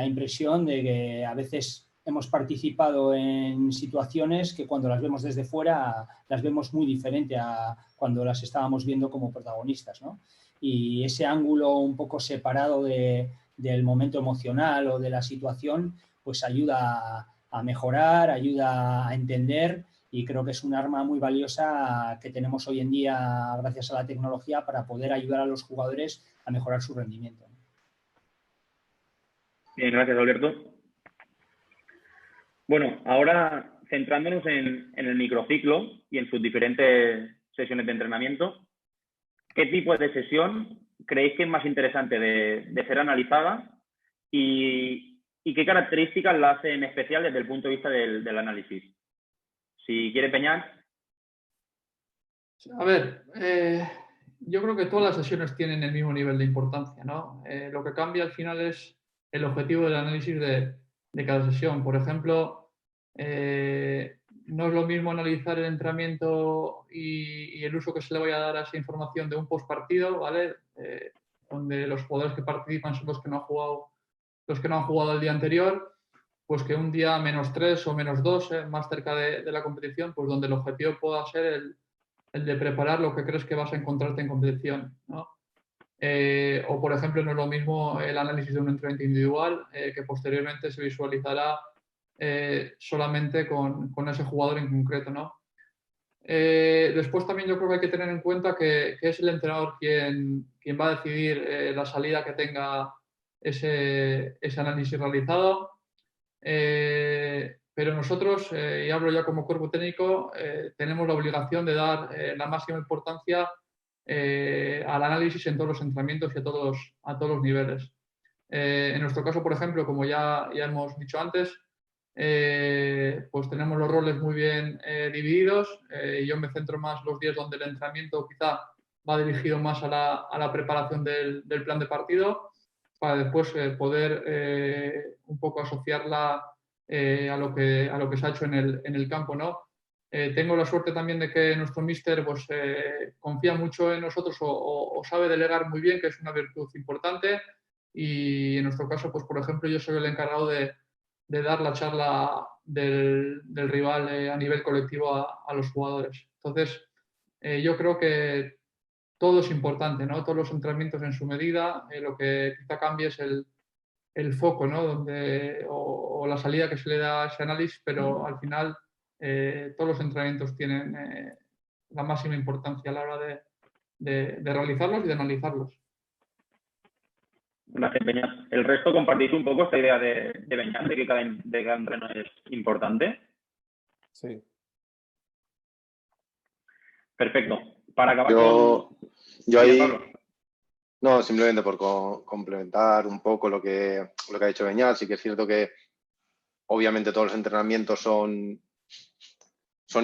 impresión de que a veces hemos participado en situaciones que cuando las vemos desde fuera las vemos muy diferente a cuando las estábamos viendo como protagonistas, ¿no? Y ese ángulo un poco separado del momento emocional o de la situación, pues ayuda a mejorar, ayuda a entender, y creo que es un arma muy valiosa que tenemos hoy en día gracias a la tecnología para poder ayudar a los jugadores a mejorar su rendimiento. Bien, gracias, Alberto. Bueno, ahora centrándonos en el microciclo y en sus diferentes sesiones de entrenamiento, ¿qué tipo de sesión creéis que es más interesante de ser analizada y qué características la hacen especial desde el punto de vista del análisis? Si quiere, Peñar. A ver, yo creo que todas las sesiones tienen el mismo nivel de importancia, ¿no? Lo que cambia al final es el objetivo del análisis de cada sesión. Por ejemplo, no es lo mismo analizar el entrenamiento y el uso que se le vaya a dar a esa información de un postpartido, ¿vale? Donde los jugadores que participan son los que no han jugado el día anterior, pues que un día -3 o -2, más cerca de la competición, pues donde el objetivo pueda ser el de preparar lo que crees que vas a encontrarte en competición, ¿no? O, por ejemplo, no es lo mismo el análisis de un entrenamiento individual que posteriormente se visualizará solamente con ese jugador en concreto, ¿no? Después también yo creo que hay que tener en cuenta que es el entrenador quien va a decidir la salida que tenga ese análisis realizado. Pero nosotros, y hablo ya como cuerpo técnico, tenemos la obligación de dar la máxima importancia al análisis en todos los entrenamientos y a todos los niveles. En nuestro caso, por ejemplo, como ya hemos dicho antes, pues tenemos los roles muy bien divididos. Yo me centro más los días donde el entrenamiento quizá va dirigido más a la preparación del plan de partido, para después poder un poco asociarla a lo que se ha hecho en el campo, ¿no? Tengo la suerte también de que nuestro míster pues, confía mucho en nosotros o sabe delegar muy bien, que es una virtud importante. Y en nuestro caso, pues por ejemplo, yo soy el encargado de dar la charla del rival a nivel colectivo a los jugadores. Entonces, yo creo que todo es importante, ¿no? Todos los entrenamientos en su medida. Lo que quizá cambie es el foco, ¿no? O la salida que se le da a ese análisis, pero al final todos los entrenamientos tienen la máxima importancia a la hora de realizarlos y de analizarlos. Gracias, Beñat. ¿El resto compartís un poco esta idea de Beñat, de que cada entreno es importante? Sí. Perfecto. Para acabar Yo Sí, ahí, Pablo. no, simplemente por complementar un poco lo que ha dicho Beñat, sí que es cierto que obviamente todos los entrenamientos son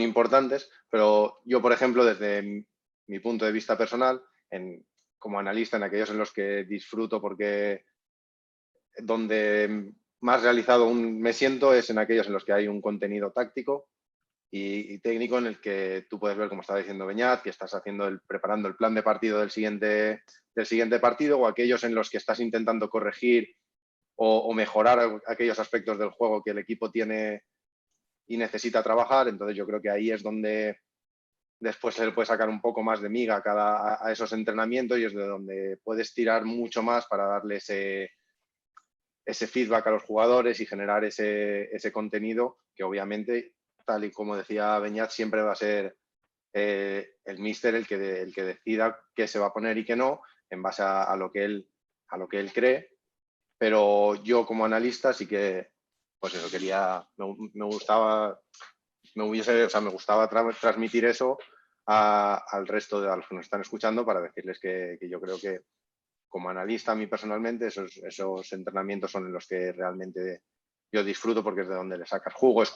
importantes, pero yo, por ejemplo, desde mi punto de vista personal, como analista, en aquellos en los que disfruto, porque donde más realizado me siento es en aquellos en los que hay un contenido táctico y técnico, en el que tú puedes ver, como estaba diciendo Beñat, que estás preparando el plan de partido del siguiente partido, o aquellos en los que estás intentando corregir o mejorar aquellos aspectos del juego que el equipo tiene y necesita trabajar. Entonces yo creo que ahí es donde después se le puede sacar un poco más de miga a esos entrenamientos, y es de donde puedes tirar mucho más para darle ese feedback a los jugadores y generar ese contenido que, obviamente, tal y como decía Beñat, siempre va a ser el míster el que decida qué se va a poner y qué no, en base a lo que él cree. Pero yo, como analista, sí que, pues eso, me gustaba transmitir eso al resto de los que nos están escuchando, para decirles que yo creo que, como analista, a mí personalmente, esos entrenamientos son en los que realmente yo disfruto, porque es de donde le sacas jugo. Es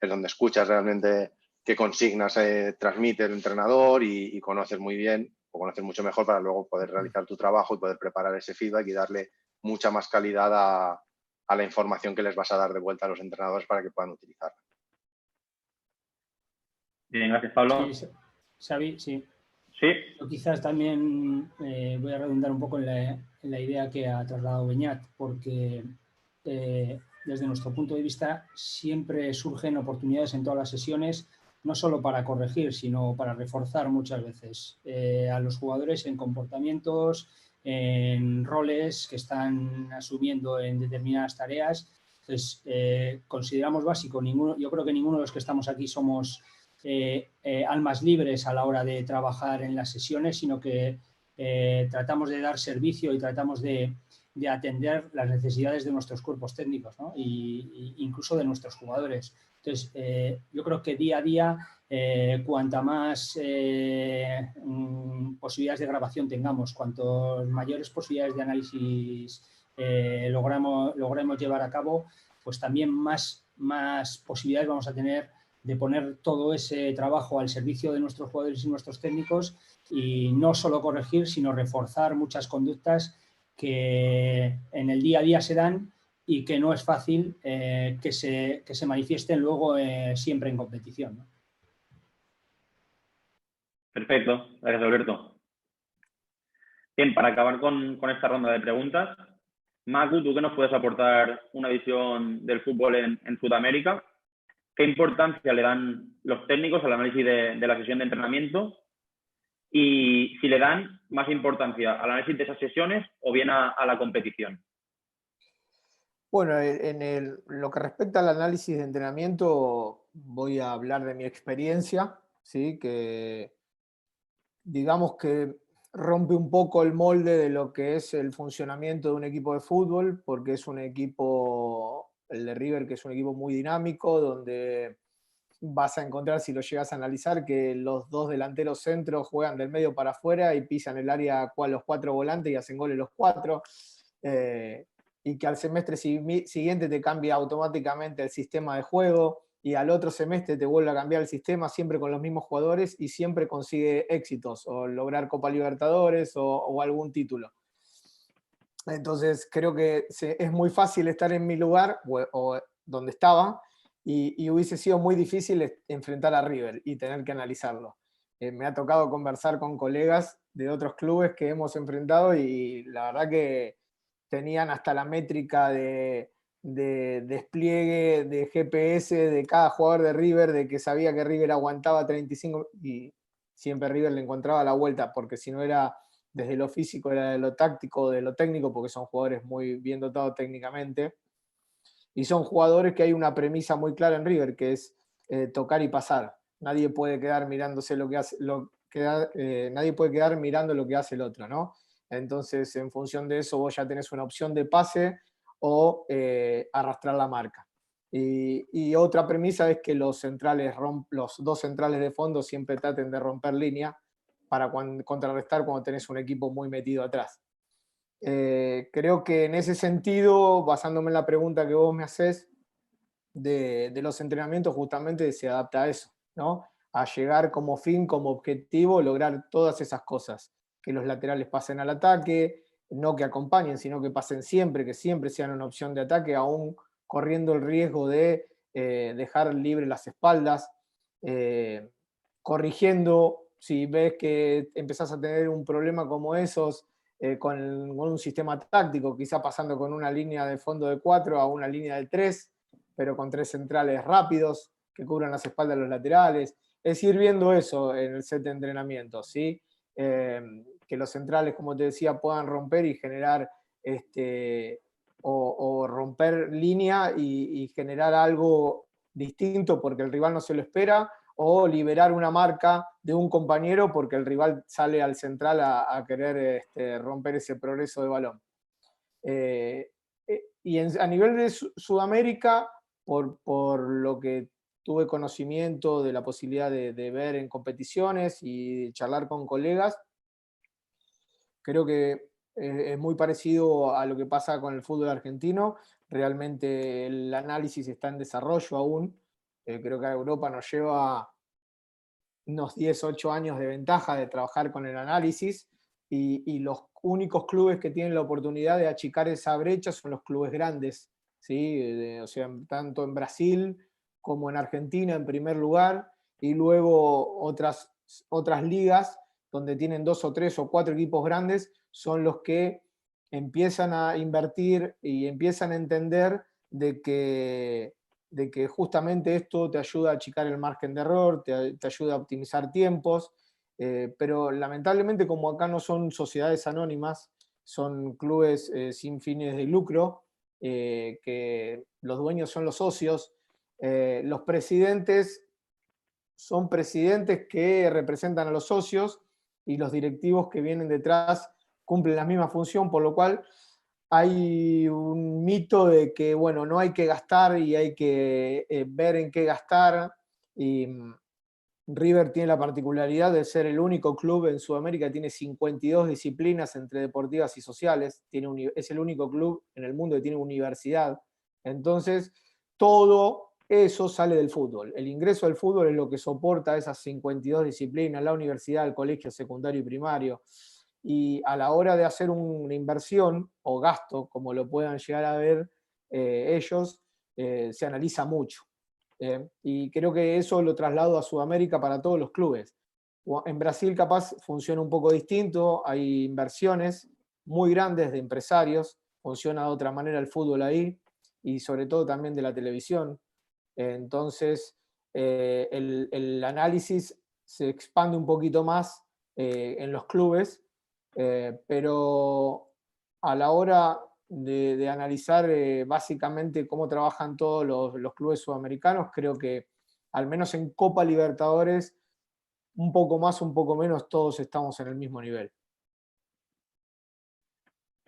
donde escuchas realmente qué consignas transmite el entrenador y conoces muy bien, o conoces mucho mejor, para luego poder realizar tu trabajo y poder preparar ese feedback y darle mucha más calidad a la información que les vas a dar de vuelta a los entrenadores para que puedan utilizarla. Bien, gracias, Pablo. Sí, Xavi, sí. Sí. Yo quizás también voy a redundar un poco en la idea que ha trasladado Beñat, porque desde nuestro punto de vista siempre surgen oportunidades en todas las sesiones, no solo para corregir, sino para reforzar muchas veces a los jugadores en comportamientos, en roles que están asumiendo en determinadas tareas. Entonces, consideramos básico, yo creo que ninguno de los que estamos aquí somos almas libres a la hora de trabajar en las sesiones, sino que tratamos de dar servicio y tratamos de atender las necesidades de nuestros cuerpos técnicos, ¿no? y incluso de nuestros jugadores. Entonces, yo creo que día a día, cuanta más posibilidades de grabación tengamos, cuantos mayores posibilidades de análisis logremos llevar a cabo, pues también más posibilidades vamos a tener de poner todo ese trabajo al servicio de nuestros jugadores y nuestros técnicos, y no solo corregir, sino reforzar muchas conductas que en el día a día se dan y que no es fácil que se manifiesten luego siempre en competición, ¿no? Perfecto, gracias, Alberto. Bien, para acabar con esta ronda de preguntas, Macu, ¿tú qué nos puedes aportar una visión del fútbol en Sudamérica? ¿Qué importancia le dan los técnicos al análisis de la sesión de entrenamiento? y si le dan más importancia al análisis de esas sesiones o bien a la competición. Bueno, lo que respecta al análisis de entrenamiento, voy a hablar de mi experiencia, ¿sí? Que digamos que rompe un poco el molde de lo que es el funcionamiento de un equipo de fútbol, porque es un equipo, el de River, que es un equipo muy dinámico, donde vas a encontrar, si lo llegas a analizar, que los dos delanteros centros juegan del medio para afuera y pisan el área los 4 volantes y hacen goles los 4. Y que al semestre siguiente te cambia automáticamente el sistema de juego y al otro semestre te vuelve a cambiar el sistema siempre con los mismos jugadores y siempre consigue éxitos o lograr Copa Libertadores o algún título. Entonces creo que es muy fácil estar en mi lugar o donde estaba y hubiese sido muy difícil enfrentar a River y tener que analizarlo. Me ha tocado conversar con colegas de otros clubes que hemos enfrentado y la verdad que tenían hasta la métrica de despliegue de GPS de cada jugador de River, de que sabía que River aguantaba 35 y siempre River le encontraba la vuelta, porque si no era desde lo físico, era de lo táctico, de lo técnico, porque son jugadores muy bien dotados técnicamente. Y son jugadores que hay una premisa muy clara en River, que es tocar y pasar. Nadie puede quedar mirándose lo que hace, nadie puede quedar mirando lo que hace el otro, ¿no? Entonces, en función de eso, vos ya tenés una opción de pase o arrastrar la marca. Y otra premisa es que los dos centrales de fondo siempre traten de romper línea para contrarrestar cuando tenés un equipo muy metido atrás. Creo que en ese sentido, basándome en la pregunta que vos me hacés de los entrenamientos, justamente se adapta a eso, ¿no? A llegar como fin, como objetivo, lograr todas esas cosas. Que los laterales pasen al ataque, no que acompañen, sino que pasen siempre, que siempre sean una opción de ataque, aún corriendo el riesgo de dejar libre las espaldas, corrigiendo, si ves que empezás a tener un problema como esos, con un sistema táctico, quizá pasando con una línea de fondo de 4 a una línea de 3, pero con 3 centrales rápidos que cubran las espaldas de los laterales. Es ir viendo eso en el set de entrenamiento, ¿sí? Que los centrales, como te decía, puedan romper y generar o romper línea y generar algo distinto porque el rival no se lo espera, o liberar una marca de un compañero porque el rival sale al central a querer romper ese progreso de balón. Y a nivel de Sudamérica, por lo que tuve conocimiento de la posibilidad de ver en competiciones y charlar con colegas, creo que es muy parecido a lo que pasa con el fútbol argentino. Realmente el análisis está en desarrollo aún. Creo que a Europa nos lleva unos 10, 8 años de ventaja de trabajar con el análisis y los únicos clubes que tienen la oportunidad de achicar esa brecha son los clubes grandes, ¿sí? O sea, tanto en Brasil como en Argentina en primer lugar, y luego otras ligas donde tienen 2 o 3 o 4 equipos grandes son los que empiezan a invertir y empiezan a entender de que justamente esto te ayuda a achicar el margen de error, te ayuda a optimizar tiempos, pero lamentablemente como acá no son sociedades anónimas, son clubes sin fines de lucro, que los dueños son los socios, los presidentes son presidentes que representan a los socios y los directivos que vienen detrás cumplen la misma función, por lo cual hay un mito de que, bueno, no hay que gastar y hay que ver en qué gastar. Y River tiene la particularidad de ser el único club en Sudamérica que tiene 52 disciplinas entre deportivas y sociales. Es el único club en el mundo que tiene universidad. Entonces, todo eso sale del fútbol. El ingreso al fútbol es lo que soporta esas 52 disciplinas, la universidad, el colegio secundario y primario. Y a la hora de hacer una inversión o gasto, como lo puedan llegar a ver ellos, se analiza mucho. Y creo que eso lo traslado a Sudamérica para todos los clubes. En Brasil capaz funciona un poco distinto, hay inversiones muy grandes de empresarios, funciona de otra manera el fútbol ahí, y sobre todo también de la televisión. Entonces, el análisis se expande un poquito más en los clubes, pero a la hora de analizar básicamente cómo trabajan todos los clubes sudamericanos, creo que al menos en Copa Libertadores, un poco más, un poco menos, todos estamos en el mismo nivel.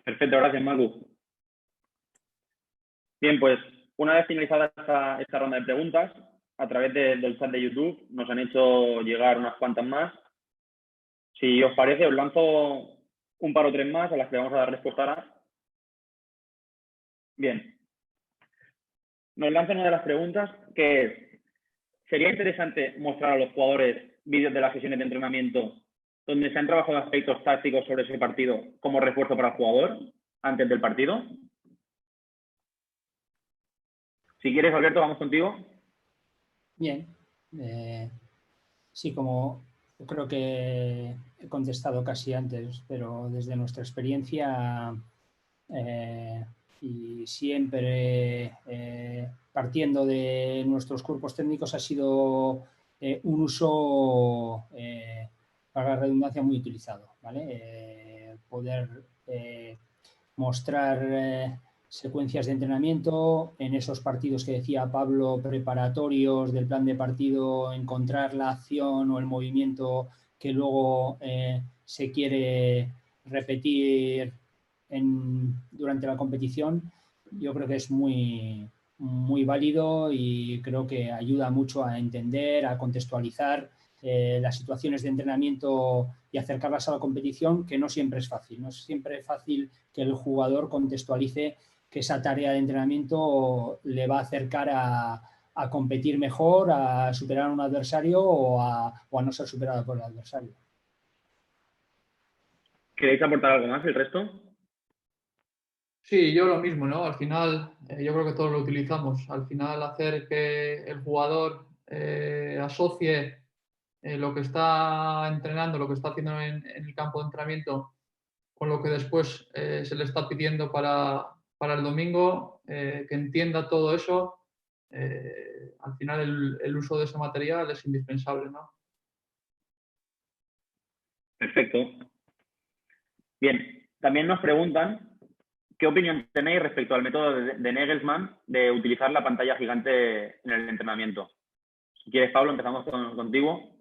Perfecto, gracias, Manu. Bien, pues una vez finalizada esta ronda de preguntas, a través del chat de YouTube nos han hecho llegar unas cuantas más. Si os parece, os lanzo un par o tres más a las que vamos a dar respuesta ahora. Bien. Nos lanzan una de las preguntas, que es: ¿sería interesante mostrar a los jugadores vídeos de las sesiones de entrenamiento donde se han trabajado aspectos tácticos sobre ese partido como refuerzo para el jugador antes del partido? Si quieres, Alberto, vamos contigo. Bien. Sí, como creo que he contestado casi antes, pero desde nuestra experiencia y siempre partiendo de nuestros cuerpos técnicos, ha sido un uso, para la redundancia, muy utilizado, ¿vale? Poder mostrar secuencias de entrenamiento en esos partidos que decía Pablo, preparatorios del plan de partido, encontrar la acción o el movimiento que luego se quiere repetir durante la competición. Yo creo que es muy, muy válido y creo que ayuda mucho a entender, a contextualizar las situaciones de entrenamiento y acercarlas a la competición, que no siempre es fácil. No es siempre fácil que el jugador contextualice que esa tarea de entrenamiento le va a acercar a competir mejor, a superar a un adversario o a no ser superado por el adversario. ¿Queréis aportar algo más el resto? Sí, yo lo mismo, ¿no? Al final, yo creo que todos lo utilizamos. Al final, hacer que el jugador asocie lo que está entrenando, lo que está haciendo en el campo de entrenamiento, con lo que después se le está pidiendo para el domingo, que entienda todo eso. Al final, el uso de ese material es indispensable, ¿no? Perfecto. Bien, también nos preguntan ¿qué opinión tenéis respecto al método de Nagelsmann de utilizar la pantalla gigante en el entrenamiento? Si quieres, Pablo, empezamos contigo.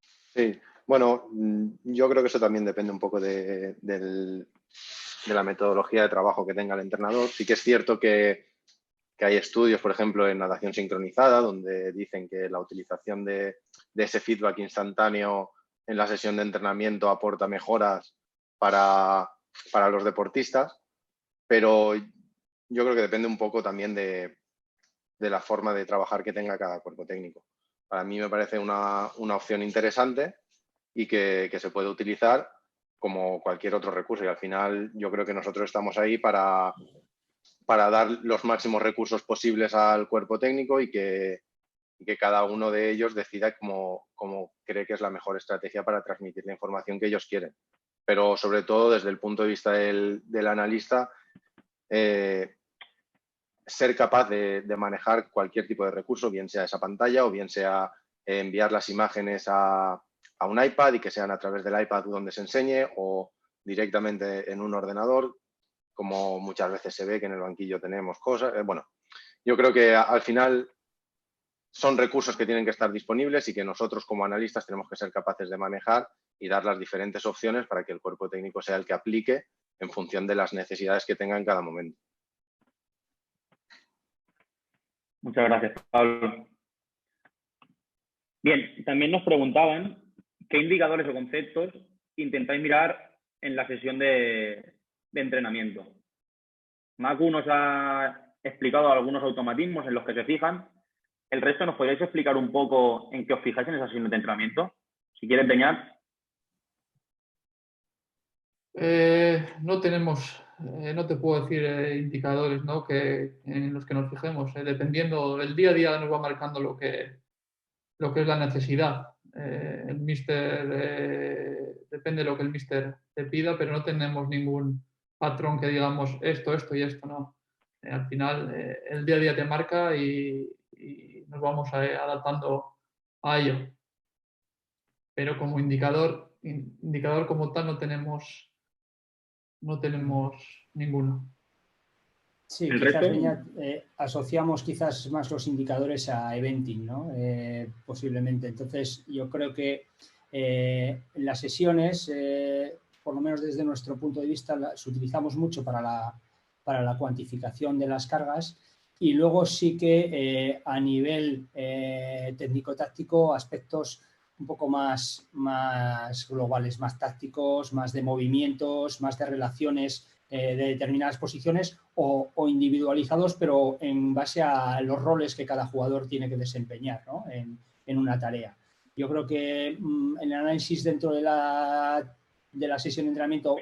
Sí, bueno, yo creo que eso también depende un poco de la metodología de trabajo que tenga el entrenador. Sí que es cierto que hay estudios, por ejemplo, en natación sincronizada, donde dicen que la utilización de ese feedback instantáneo en la sesión de entrenamiento aporta mejoras para los deportistas, pero yo creo que depende un poco también de la forma de trabajar que tenga cada cuerpo técnico. Para mí me parece una opción interesante y que se puede utilizar como cualquier otro recurso. Y al final yo creo que nosotros estamos ahí para dar los máximos recursos posibles al cuerpo técnico y que cada uno de ellos decida cómo cree que es la mejor estrategia para transmitir la información que ellos quieren. Pero sobre todo desde el punto de vista del analista, ser capaz de manejar cualquier tipo de recurso, bien sea esa pantalla o bien sea enviar las imágenes a un iPad y que sean a través del iPad donde se enseñe o directamente en un ordenador, como muchas veces se ve que en el banquillo tenemos cosas. Bueno, yo creo que al final son recursos que tienen que estar disponibles y que nosotros como analistas tenemos que ser capaces de manejar y dar las diferentes opciones para que el cuerpo técnico sea el que aplique en función de las necesidades que tenga en cada momento. Muchas gracias, Pablo. Bien, también nos preguntaban qué indicadores o conceptos intentáis mirar en la sesión de entrenamiento. Macu nos ha explicado algunos automatismos en los que se fijan. ¿El resto nos podéis explicar un poco en qué os fijáis en esa sesión de entrenamiento? Si quieres, Beñat. No tenemos, no te puedo decir indicadores, ¿no? En los que nos fijemos. Dependiendo, el día a día nos va marcando lo que es la necesidad. El míster, depende de lo que el míster te pida, pero no tenemos ningún patrón que digamos esto y esto, no. Al final, el día a día te marca y nos vamos adaptando a ello. pero como indicador como tal no tenemos ninguno. Sí, ¿El quizás, resto? Beñat, asociamos quizás más los indicadores a eventing, ¿no? Posiblemente. Entonces, yo creo que en las sesiones, por lo menos desde nuestro punto de vista, las utilizamos mucho para la cuantificación de las cargas, y luego sí que a nivel técnico-táctico, aspectos un poco más globales, más tácticos, más de movimientos, más de relaciones de determinadas posiciones, o individualizados, pero en base a los roles que cada jugador tiene que desempeñar, ¿no? en una tarea. Yo creo que el análisis dentro de la sesión de entrenamiento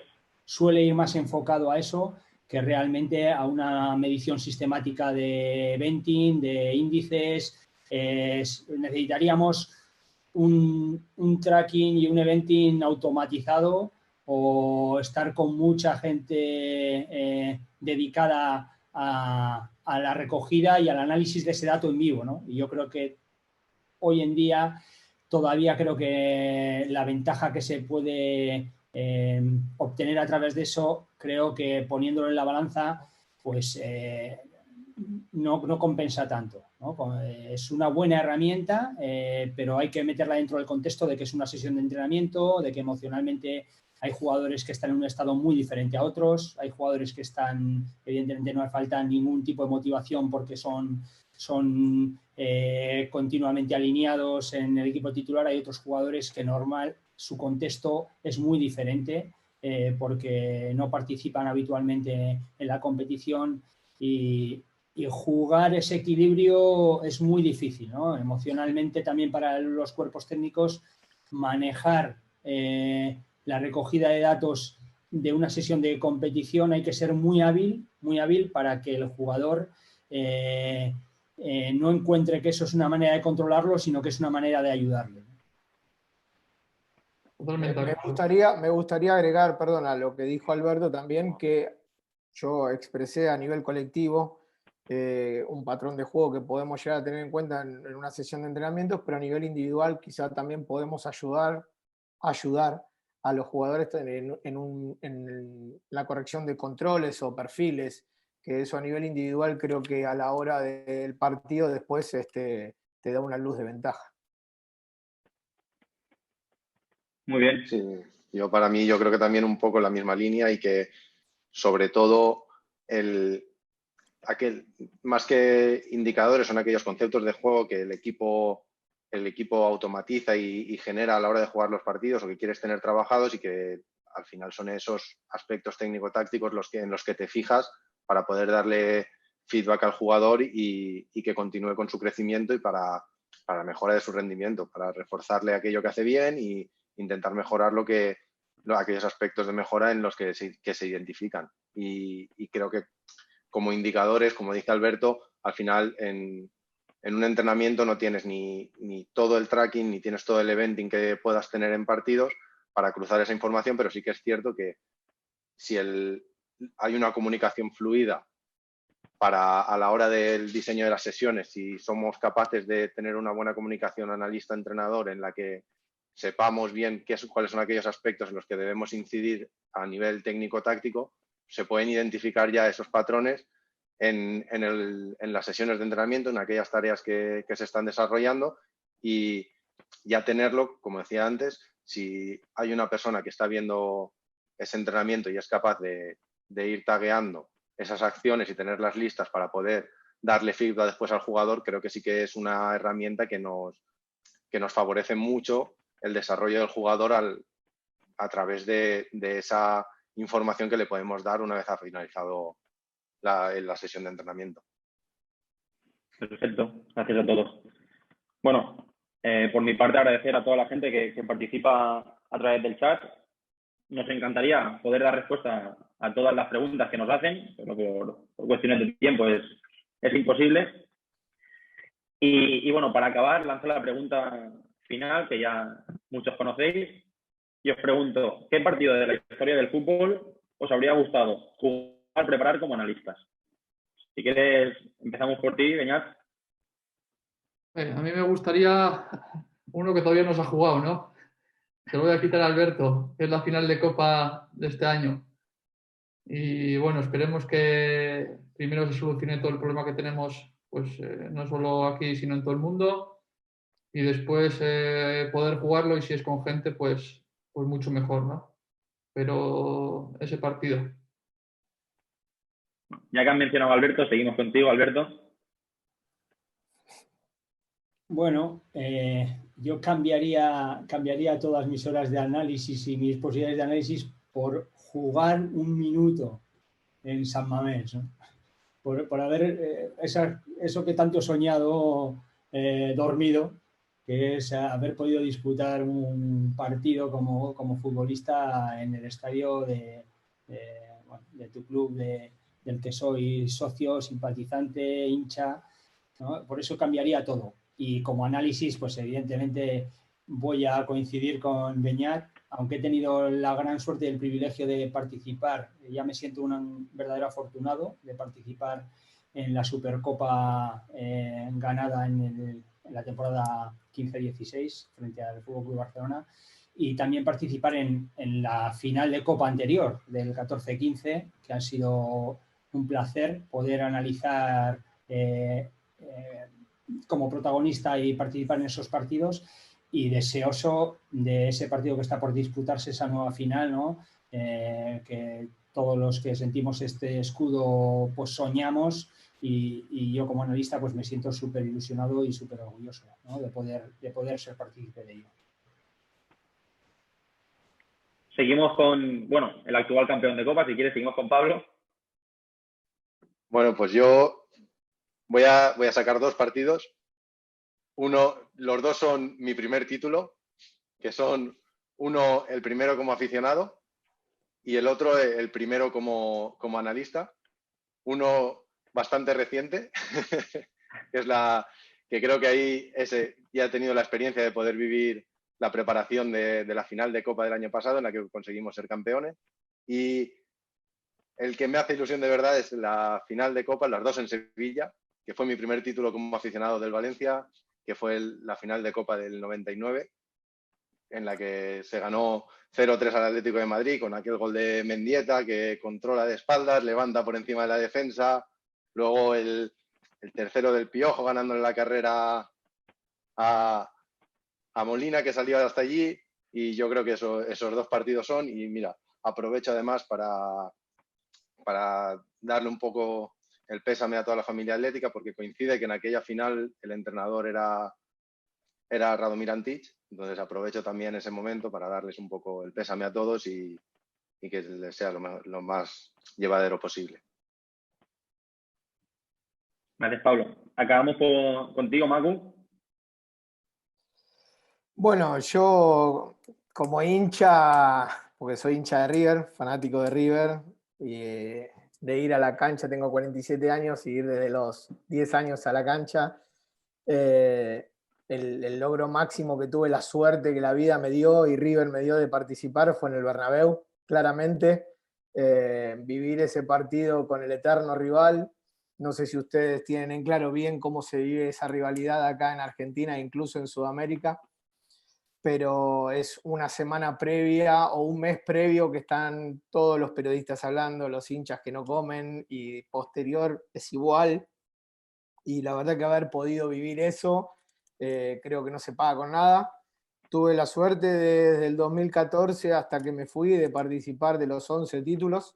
suele ir más enfocado a eso que realmente a una medición sistemática de eventing, de índices. Necesitaríamos un tracking y un eventing automatizado, o estar con mucha gente dedicada a la recogida y al análisis de ese dato en vivo, ¿no? Y yo creo que hoy en día todavía creo que la ventaja que se puede obtener a través de eso, creo que poniéndolo en la balanza, pues no compensa tanto, ¿no? Es una buena herramienta, pero hay que meterla dentro del contexto de que es una sesión de entrenamiento, de que emocionalmente hay jugadores que están en un estado muy diferente a otros, hay jugadores que están, evidentemente no hace falta ningún tipo de motivación porque son continuamente alineados en el equipo titular. Hay otros jugadores que normal su contexto es muy diferente porque no participan habitualmente en la competición, y jugar ese equilibrio es muy difícil, ¿no? Emocionalmente también para los cuerpos técnicos manejar la recogida de datos de una sesión de competición. Hay que ser muy hábil para que el jugador no encuentre que eso es una manera de controlarlo, sino que es una manera de ayudarle. Totalmente de acuerdo. Me gustaría agregar, perdón, a lo que dijo Alberto también, que yo expresé a nivel colectivo un patrón de juego que podemos llegar a tener en cuenta en una sesión de entrenamientos, pero a nivel individual quizá también podemos ayudar a los jugadores en la corrección de controles o perfiles, que eso a nivel individual creo que a la hora del partido después te da una luz de ventaja. Muy bien. Sí, para mí, yo creo que también un poco la misma línea, y que sobre todo más que indicadores, son aquellos conceptos de juego que el equipo automatiza y genera a la hora de jugar los partidos, o que quieres tener trabajados, y que al final son esos aspectos técnico-tácticos en los que te fijas para poder darle feedback al jugador y que continúe con su crecimiento, y para la mejora de su rendimiento, para reforzarle aquello que hace bien e intentar mejorar aquellos aspectos de mejora en los que se identifican. Y creo que como indicadores, como dice Alberto, al final en un entrenamiento no tienes ni todo el tracking, ni tienes todo el eventing que puedas tener en partidos para cruzar esa información, pero sí que es cierto que si hay una comunicación fluida a la hora del diseño de las sesiones, si somos capaces de tener una buena comunicación analista-entrenador en la que sepamos bien cuáles son aquellos aspectos en los que debemos incidir a nivel técnico-táctico, se pueden identificar ya esos patrones en las sesiones de entrenamiento, en aquellas tareas que se están desarrollando, y ya tenerlo, como decía antes, si hay una persona que está viendo ese entrenamiento y es capaz de ir tagueando esas acciones y tenerlas listas para poder darle feedback después al jugador, creo que sí que es una herramienta que nos favorece mucho el desarrollo del jugador a través de esa información que le podemos dar una vez ha finalizado la sesión de entrenamiento. Perfecto, gracias a todos. Bueno, por mi parte agradecer a toda la gente que participa a través del chat. Nos encantaría poder dar respuesta a todas las preguntas que nos hacen, pero por cuestiones de tiempo es imposible. Y bueno, para acabar, lanzo la pregunta final, que ya muchos conocéis, y os pregunto, ¿qué partido de la historia del fútbol os habría gustado jugar, preparar como analistas? Si quieres, empezamos por ti, Beñat. A mí me gustaría uno que todavía no se ha jugado, ¿no? Te lo voy a quitar a Alberto, que es la final de Copa de este año. Y bueno, esperemos que primero se solucione todo el problema que tenemos, pues no solo aquí, sino en todo el mundo. Y después poder jugarlo, y si es con gente, pues mucho mejor, ¿no? Pero ese partido. Ya que han mencionado a Alberto, seguimos contigo, Alberto. Bueno, yo cambiaría todas mis horas de análisis y mis posibilidades de análisis por jugar un minuto en San Mamés, ¿no? Por haber eso que tanto he soñado dormido, que es haber podido disputar un partido como futbolista en el estadio de tu club, del que soy socio, simpatizante, hincha, ¿no? Por eso cambiaría todo. Y como análisis, pues evidentemente voy a coincidir con Beñat, aunque he tenido la gran suerte y el privilegio de participar, ya me siento un verdadero afortunado de participar en la Supercopa ganada en la temporada 15-16 frente al FC Barcelona, y también participar en la final de Copa anterior del 14-15, que ha sido un placer poder analizar como protagonista y participar en esos partidos, y deseoso de ese partido que está por disputarse, esa nueva final, ¿no? Que todos los que sentimos este escudo pues soñamos, y yo como analista pues me siento súper ilusionado y súper orgulloso, ¿no? de poder ser partícipe de ello. Seguimos con, bueno, el actual campeón de Copa, si quieres, seguimos con Pablo. Bueno, pues yo voy a sacar dos partidos. Los dos son mi primer título, que son uno el primero como aficionado y el otro el primero como analista. Uno bastante reciente, que es que creo que ahí ya he tenido la experiencia de poder vivir la preparación de la final de Copa del año pasado, en la que conseguimos ser campeones. Y el que me hace ilusión de verdad es la final de Copa, las dos en Sevilla, que fue mi primer título como aficionado del Valencia, que fue la final de Copa del 99, en la que se ganó 0-3 al Atlético de Madrid con aquel gol de Mendieta que controla de espaldas, levanta por encima de la defensa, luego el tercero del Piojo ganándole la carrera a Molina, que salió hasta allí, y yo creo que esos dos partidos son, y mira, aprovecho además para darle un poco el pésame a toda la familia atlética, porque coincide que en aquella final el entrenador era Radomir Antic, entonces aprovecho también ese momento para darles un poco el pésame a todos y que les sea lo más llevadero posible. Gracias, Pablo. Acabamos contigo, Macu. Bueno, yo como hincha, porque soy hincha de River, fanático de River, y de ir a la cancha, tengo 47 años, y ir desde los 10 años a la cancha, el logro máximo que tuve, la suerte que la vida me dio y River me dio de participar fue en el Bernabéu, claramente. Vivir ese partido con el eterno rival. No sé si ustedes tienen en claro bien cómo se vive esa rivalidad acá en Argentina, incluso en Sudamérica, pero es una semana previa o un mes previo que están todos los periodistas hablando, los hinchas que no comen, y posterior es igual. Y la verdad que haber podido vivir eso, creo que no se paga con nada. Tuve la suerte desde el 2014 hasta que me fui de participar de los 11 títulos,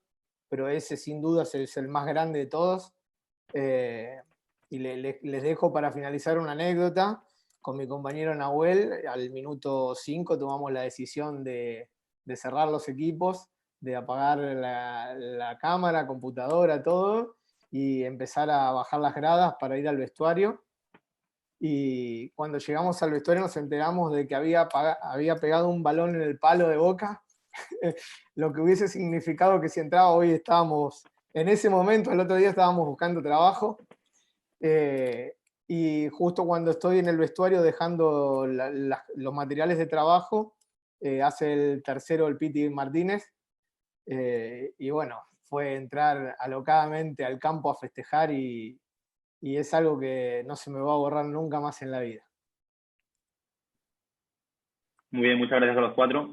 pero ese sin duda es el más grande de todos. Y les dejo para finalizar una anécdota. Con mi compañero Nahuel, al minuto 5 tomamos la decisión de cerrar los equipos, de apagar la cámara, computadora, todo, y empezar a bajar las gradas para ir al vestuario. Y cuando llegamos al vestuario nos enteramos de que había pegado un balón en el palo de Boca, lo que hubiese significado que si entraba hoy estábamos, en ese momento, el otro día estábamos buscando trabajo. Y justo cuando estoy en el vestuario dejando los materiales de trabajo, hace el tercero el Piti Martínez, y bueno, fue entrar alocadamente al campo a festejar, y es algo que no se me va a borrar nunca más en la vida. Muy bien, muchas gracias a los 4.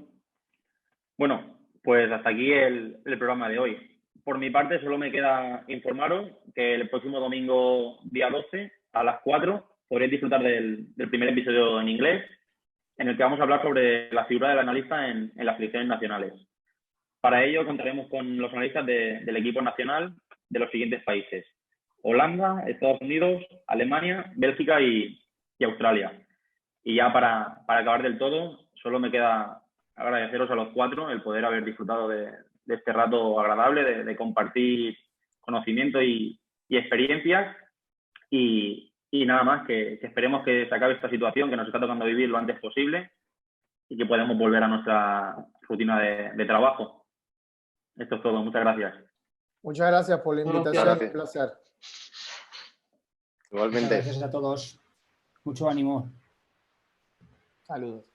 Bueno, pues hasta aquí el programa de hoy. Por mi parte, solo me queda informaros que el próximo domingo, día 12, a las 4, podréis disfrutar del primer episodio en inglés, en el que vamos a hablar sobre la figura del analista en las selecciones nacionales. Para ello, contaremos con los analistas del equipo nacional de los siguientes países: Holanda, Estados Unidos, Alemania, Bélgica y Australia. Y ya para acabar del todo, solo me queda agradeceros a los 4 el poder haber disfrutado de este rato agradable, de compartir conocimiento y experiencias. Y nada más, que esperemos que se acabe esta situación que nos está tocando vivir lo antes posible y que podamos volver a nuestra rutina de trabajo. Esto es todo. Muchas gracias. Muchas gracias por la invitación. Gracias. Un placer. Igualmente. Muchas gracias a todos. Mucho ánimo. Saludos.